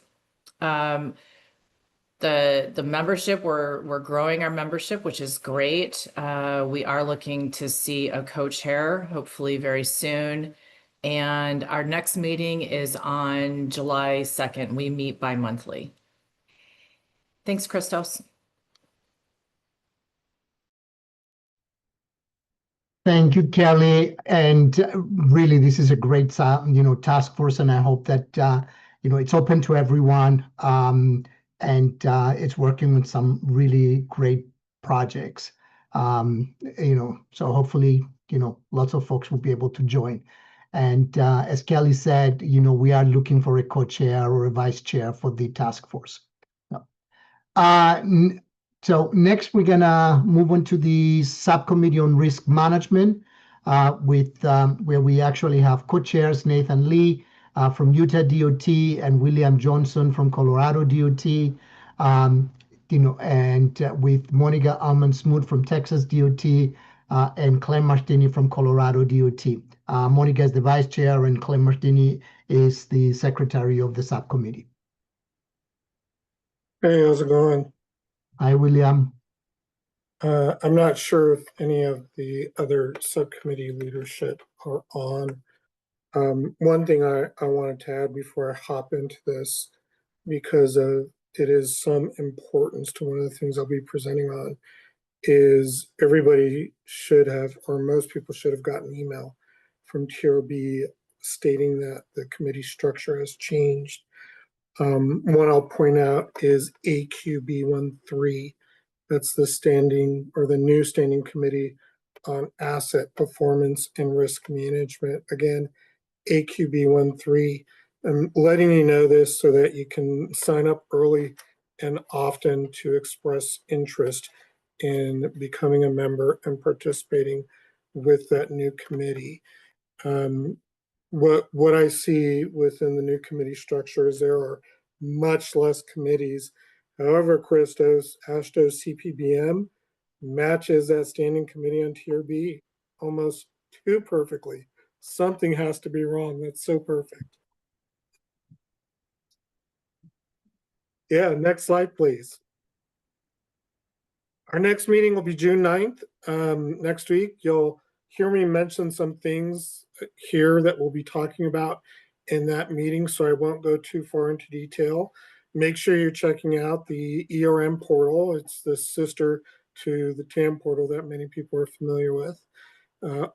The membership, we're growing our membership, which is great. We are looking to see a co-chair, hopefully very soon. And our next meeting is on July 2nd. We meet bi-monthly. Thanks, Christos. Thank you, Kelly. And really, this is a great, task force, and I hope that, it's open to everyone. And it's working with some really great projects. So hopefully, lots of folks will be able to join. And as Kelly said, we are looking for a co-chair or a vice chair for the task force. So next, we're gonna move on to the subcommittee on risk management, where we actually have co-chairs Nathan Lee from Utah DOT and William Johnson from Colorado DOT, and with Monica Almond-Smoot from Texas DOT and Clem Martini from Colorado DOT. Monica is the vice chair and Clem Martini is the secretary of the subcommittee. Hey, how's it going? Hi, William. I'm not sure if any of the other subcommittee leadership are on. One thing I wanted to add before I hop into this, because it is some importance to one of the things I'll be presenting on, is everybody should have, or most people should have gotten an email from TRB stating that the committee structure has changed. One I'll point out is AQB13. That's the standing or the new standing committee on asset performance and risk management. Again, AQB13. I'm letting you know this so that you can sign up early and often to express interest in becoming a member and participating with that new committee. What I see within the new committee structure is there are much less committees. However, Christos, AASHTO, CPBM, matches that standing committee on tier B almost too perfectly. Something has to be wrong. That's so perfect. Yeah, next slide, please. Our next meeting will be June 9th. Next week, you'll hear me mention some things here that we'll be talking about in that meeting, so I won't go too far into detail. Make sure you're checking out the ERM portal. It's the sister to the TAM portal that many people are familiar with.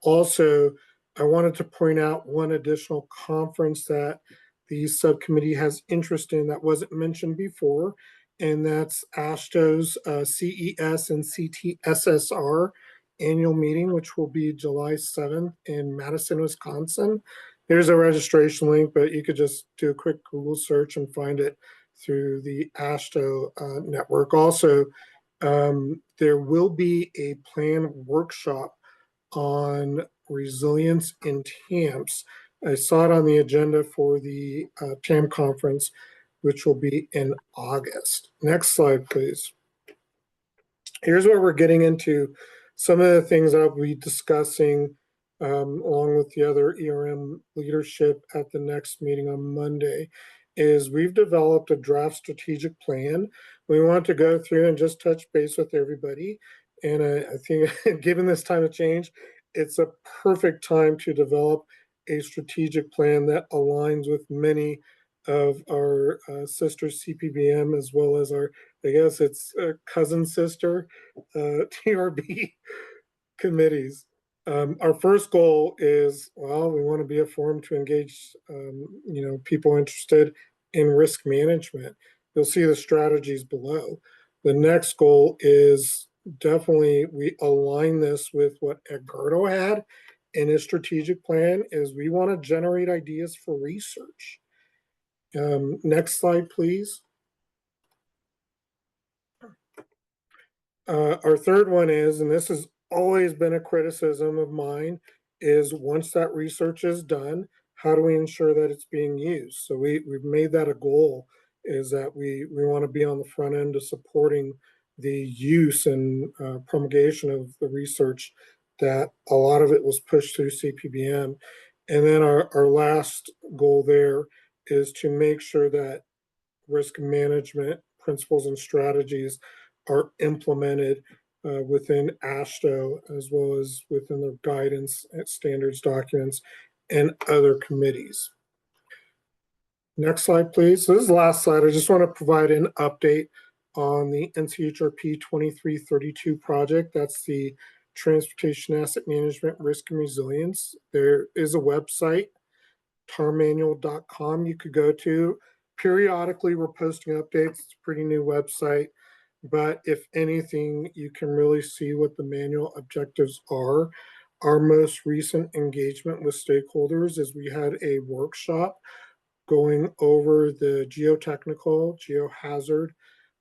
Also, I wanted to point out one additional conference that the subcommittee has interest in that wasn't mentioned before, and that's AASHTO's CES and CTSSR annual meeting, which will be July 7th in Madison, Wisconsin. There's a registration link, but you could just do a quick Google search and find it through the AASHTO network. Also, there will be a planned workshop on resilience in TAMPs. I saw it on the agenda for the TAM conference, which will be in August. Next slide, please. Here's where we're getting into some of the things I'll be discussing along with the other ERM leadership at the next meeting on Monday. Is we've developed a draft strategic plan. We want to go through and just touch base with everybody. And I think given this time of change, it's a perfect time to develop a strategic plan that aligns with many of our sister CPBM, as well as our, I guess it's cousin sister TRB committees. Our first goal is, well, we want to be a forum to engage, people interested in risk management. You'll see the strategies below. The next goal is definitely we align this with what Edgardo had in his strategic plan is we want to generate ideas for research. Next slide, please. Our third one is, and this has always been a criticism of mine, is once that research is done, how do we ensure that it's being used? So we've made that a goal, is that we want to be on the front end of supporting the use and promulgation of the research that a lot of it was pushed through CPBM. And then our last goal there is to make sure that risk management principles and strategies are implemented within AASHTO, as well as within the guidance and standards documents and other committees. Next slide, please. So this is the last slide. I just want to provide an update on the NCHRP 2332 project. That's the Transportation Asset Management Risk and Resilience. There is a website, tarmanual.com, you could go to. Periodically, we're posting updates. It's a pretty new website. But if anything, you can really see what the manual objectives are. Our most recent engagement with stakeholders is we had a workshop going over the geotechnical, geohazard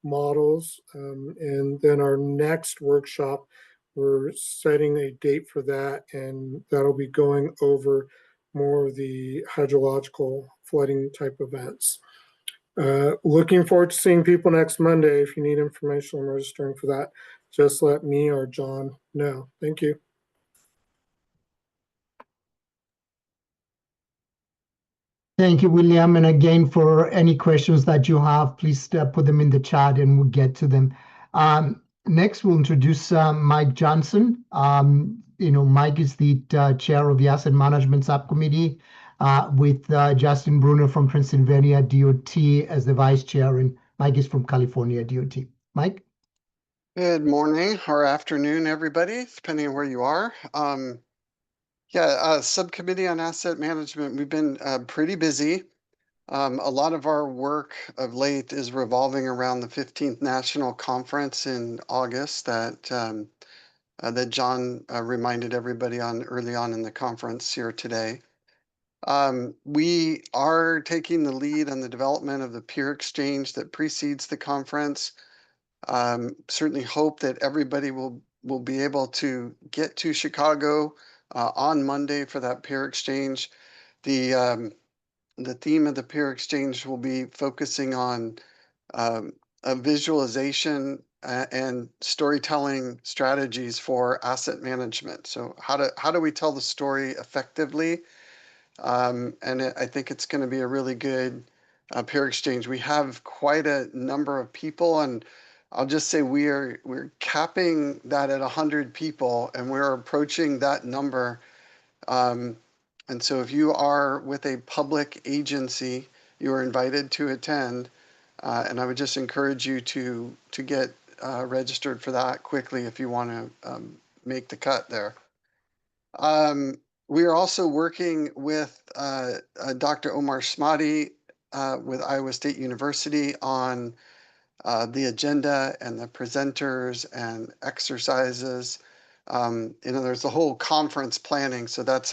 models. And then our next workshop, we're setting a date for that, and that'll be going over more of the hydrological flooding type events. Looking forward to seeing people next Monday. If you need information on registering for that, just let me or John know. Thank you. Thank you, William. And again, for any questions that you have, please put them in the chat and we'll get to them. Next, we'll introduce Mike Johnson. Mike is the chair of the Asset Management Subcommittee with Justin Bruner from Pennsylvania DOT as the vice chair, and Mike is from California DOT. Mike? Good morning or afternoon, everybody, depending on where you are. Subcommittee on Asset Management, we've been pretty busy. A lot of our work of late is revolving around the 15th National Conference in August that John reminded everybody on early on in the conference here today. We are taking the lead on the development of the peer exchange that precedes the conference. Certainly hope that everybody will be able to get to Chicago on Monday for that peer exchange. The theme of the peer exchange will be focusing on a visualization and storytelling strategies for asset management. So how do we tell the story effectively? I think it's going to be a really good peer exchange. We have quite a number of people, and I'll just say we're capping that at 100 people, and we're approaching that number. And so if you are with a public agency, you are invited to attend. And I would just encourage you to get registered for that quickly if you want to make the cut there. We are also working with Dr. Omar Shmati with Iowa State University on the agenda and the presenters and exercises. There's the whole conference planning, so that's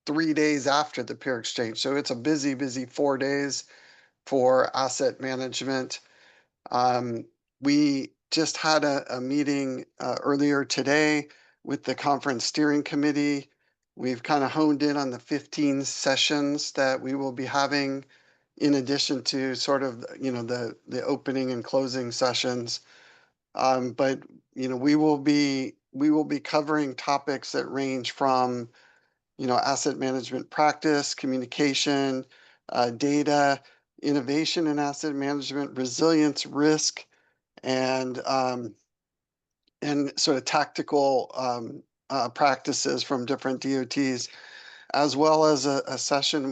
3 days after the peer exchange. So it's a busy, busy 4 days for asset management. We just had a meeting earlier today with the conference steering committee. We've kind of honed in on the 15 sessions that we will be having in addition to sort of, the opening and closing sessions. But, we will be covering topics that range from, asset management practice, communication, data, innovation in asset management, resilience, risk, and sort of tactical practices from different DOTs, as well as a session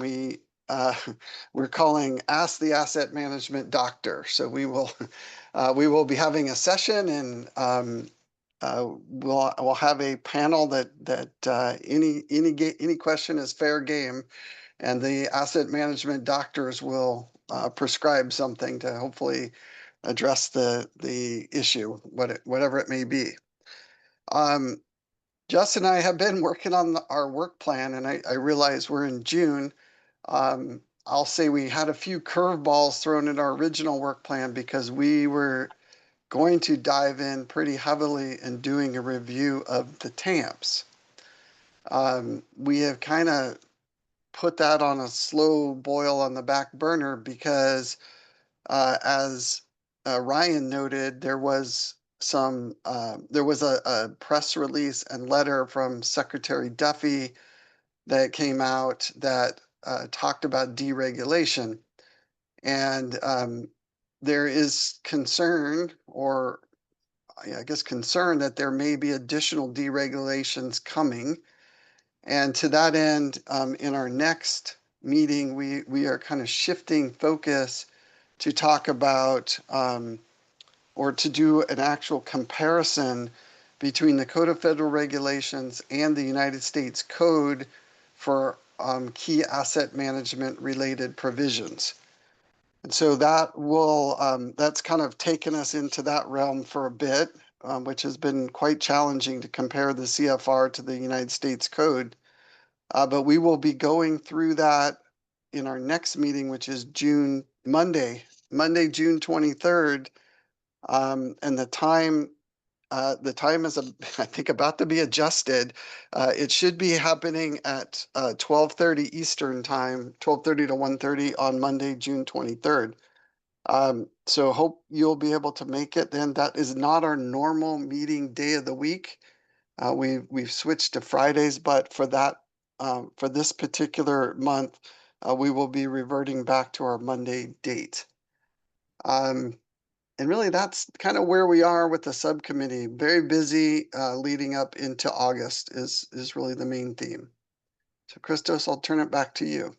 we're calling Ask the Asset Management Doctor. So we will be having a session, and we'll have a panel that any question is fair game, and the asset management doctors will prescribe something to hopefully address the issue, whatever it may be. Justin and I have been working on our work plan, and I realize we're in June. I'll say we had a few curveballs thrown at our original work plan because we were going to dive in pretty heavily in doing a review of the TAMPs. We have kind of put that on a slow boil on the back burner because as Ryan noted, there was a press release and letter from Secretary Duffy that came out that talked about deregulation. And there is concern, or I guess concern, that there may be additional deregulations coming. And to that end, in our next meeting, we are kind of shifting focus to talk about or to do an actual comparison between the Code of Federal Regulations and the United States Code for key asset management related provisions. And so that's kind of taken us into that realm for a bit, which has been quite challenging to compare the CFR to the United States Code. But we will be going through that in our next meeting, which is Monday, June 23rd. And the time is, I think, about to be adjusted. It should be happening at 12:30 Eastern time, 12:30 to 1:30 on Monday, June 23rd. So hope you'll be able to make it then. That is not our normal meeting day of the week. We've switched to Fridays, but for this particular month, we will be reverting back to our Monday date. And really, that's kind of where we are with the subcommittee. Very busy leading up into August is really the main theme. So Christos, I'll turn it back to you.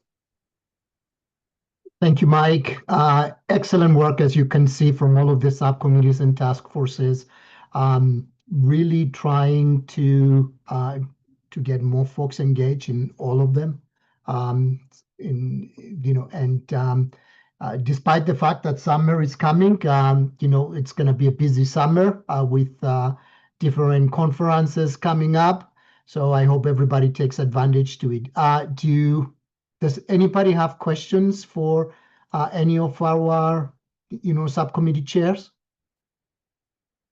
Thank you, Mike. Excellent work, as you can see from all of the subcommittees and task forces. Really trying to get more folks engaged in all of them. Despite the fact that summer is coming, it's going to be a busy summer with different conferences coming up. So I hope everybody takes advantage to it. Does anybody have questions for any of our, subcommittee chairs?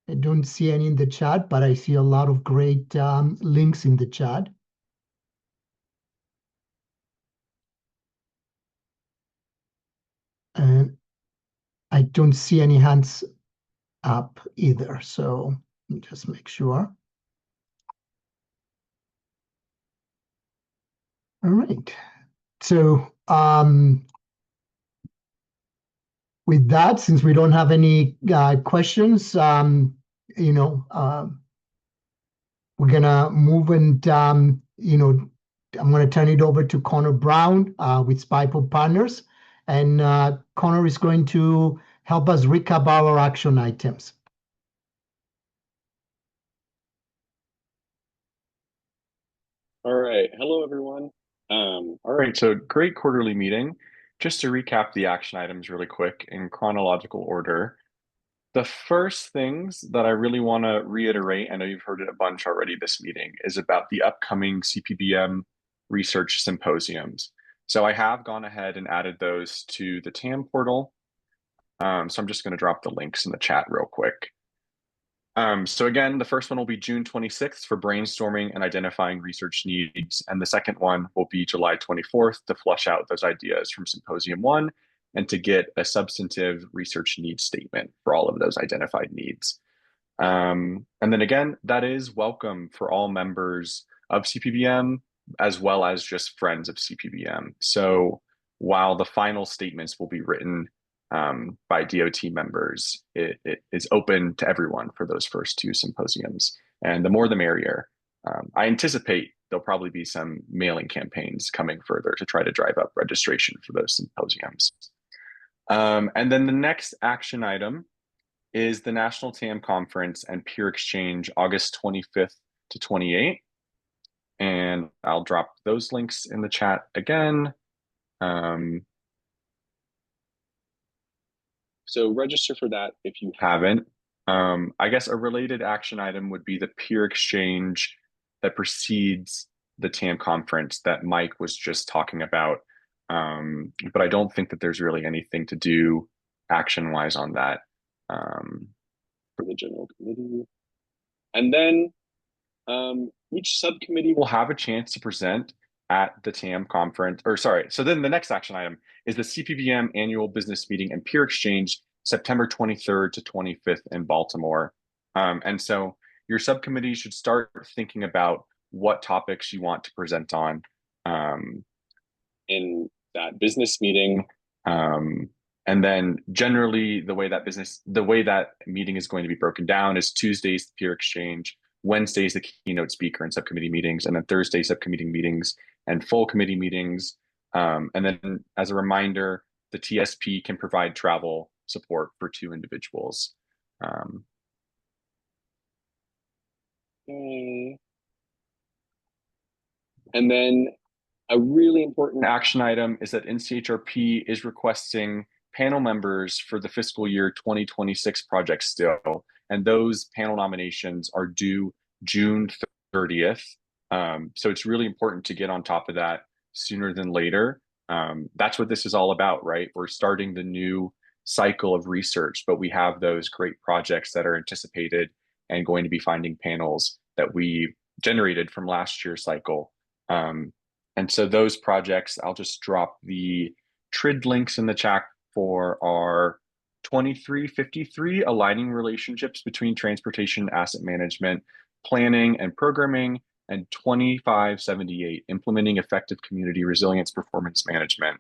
I don't see any in the chat, but I see a lot of great links in the chat. And I don't see any hands up either. So let me just make sure. All right. So with that, since we don't have any questions, we're gonna move and I'm gonna turn it over to Connor Brown with Spipo Partners, and Connor is going to help us recap our action items. All right. Hello, everyone. All right. So great quarterly meeting. Just to recap the action items really quick in chronological order. The first things that I really want to reiterate, I know you've heard it a bunch already this meeting, is about the upcoming CPBM research symposiums. So I have gone ahead and added those to the TAM portal. So I'm just going to drop the links in the chat real quick. So again, the first one will be June 26th for brainstorming and identifying research needs. And the second one will be July 24th to flush out those ideas from Symposium 1 and to get a substantive research needs statement for all of those identified needs. And then again, that is welcome for all members of CPBM as well as just friends of CPBM. So while the final statements will be written by DOT members, it is open to everyone for those first two symposiums. And the more the merrier. I anticipate there'll probably be some mailing campaigns coming further to try to drive up registration for those symposiums. And then the next action item is the National TAM Conference and Peer Exchange, August 25th to 28th. And I'll drop those links in the chat again. So register for that if you haven't. I guess a related action item would be the peer exchange that precedes the TAM conference that Mike was just talking about. But I don't think that there's really anything to do action-wise on that for the general committee. And then each subcommittee will have a chance to present at the TAM conference, or sorry, so then the next action item is the CPBM annual business meeting and peer exchange, September 23rd to 25th in Baltimore. And so your subcommittee should start thinking about what topics you want to present on in that business meeting. And then generally the way that meeting is going to be broken down is Tuesdays, the peer exchange, Wednesdays, the keynote speaker and subcommittee meetings, and then Thursday, subcommittee meetings and full committee meetings. And then as a reminder, the TSP can provide travel support for 2 individuals. Okay. And then a really important action item is that NCHRP is requesting panel members for the fiscal year 2026 project still. And those panel nominations are due June 30th. So it's really important to get on top of that sooner than later. That's what this is all about, right? We're starting the new cycle of research, but we have those great projects that are anticipated and going to be finding panels that we generated from last year's cycle. And so those projects, I'll just drop the TRID links in the chat for our 2353, aligning relationships between transportation, asset management, planning and programming, and 2578, implementing effective community resilience performance management.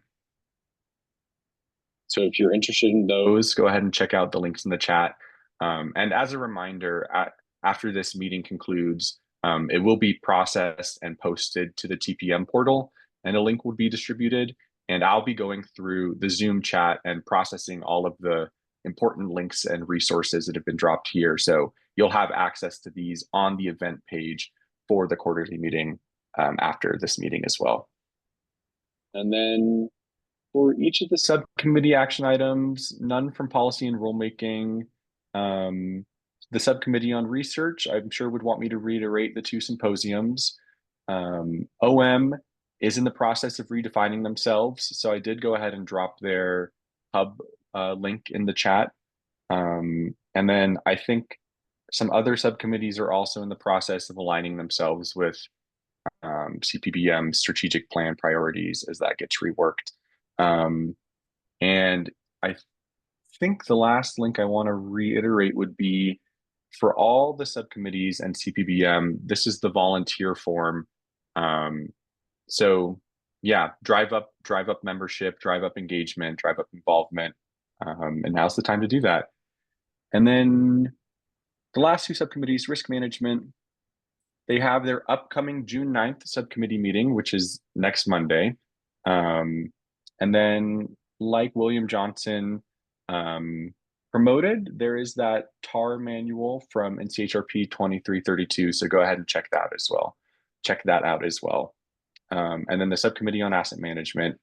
So if you're interested in those, go ahead and check out the links in the chat. And as a reminder, after this meeting concludes, it will be processed and posted to the TPM portal, and a link will be distributed. And I'll be going through the Zoom chat and processing all of the important links and resources that have been dropped here. So you'll have access to these on the event page for the quarterly meeting after this meeting as well. And then for each of the subcommittee action items, none from policy and rulemaking. The subcommittee on research, I'm sure would want me to reiterate the 2 symposiums. OM is in the process of redefining themselves. So I did go ahead and drop their hub link in the chat. And then I think some other subcommittees are also in the process of aligning themselves with CPBM strategic plan priorities as that gets reworked. And I think the last link I want to reiterate would be for all the subcommittees and CPBM, this is the volunteer form. So yeah, drive up membership, drive up engagement, drive up involvement. And now's the time to do that. And then the last two subcommittees, risk management, they have their upcoming June 9th subcommittee meeting, which is next Monday. And then, like William Johnson promoted, there is that TAR manual from NCHRP 2332. So go ahead and check that as well. Check that out as well. And then the subcommittee on asset management,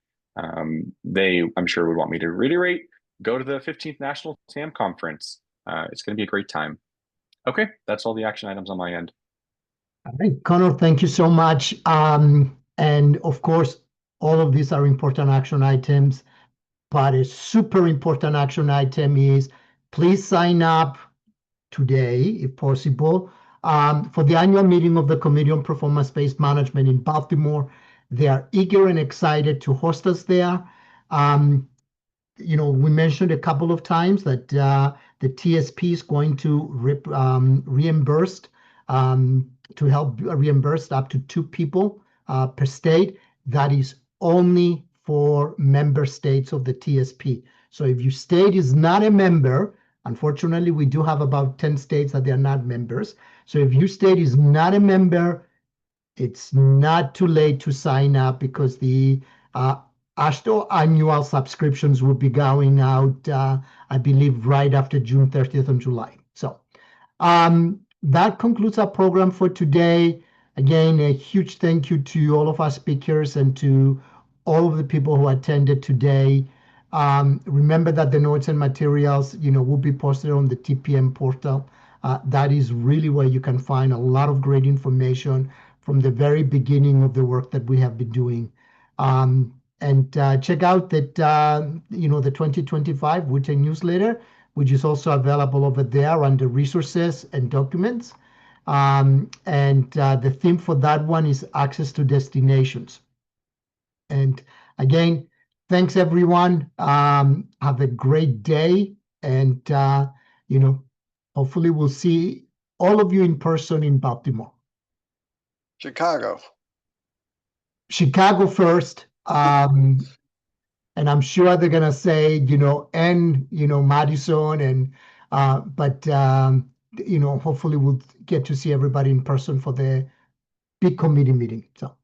they, I'm sure, would want me to reiterate, go to the 15th National TAM Conference. It's going to be a great time. Okay, that's all the action items on my end. All right, Connor, thank you so much. And of course, all of these are important action items, but a super important action item is please sign up today, if possible, for the annual meeting of the Committee on Performance-Based Management in Baltimore. They are eager and excited to host us there. You know, we mentioned a couple of times that the TSP is going to reimburse to help reimburse up to 2 people per state. That is only for member states of the TSP. So if your state is not a member, unfortunately, we do have about 10 states that they are not members. So if your state is not a member, it's not too late to sign up because the AASHTO annual subscriptions will be going out, I believe, right after June 30th and July. So that concludes our program for today. Again, a huge thank you to all of our speakers and to all of the people who attended today. Remember that the notes and materials, you know, will be posted on the TPM portal. That is really where you can find a lot of great information from the very beginning of the work that we have been doing. And check out that, you know, the 2025 WUTE newsletter, which is also available over there under resources and documents. And the theme for that one is access to destinations. And again, thanks everyone. Have a great day. And, you know, hopefully we'll see all of you in person in Baltimore. Chicago first. And I'm sure they're gonna say, you know, and you know, Madison and but you know, hopefully we'll get to see everybody in person for the big committee meeting. So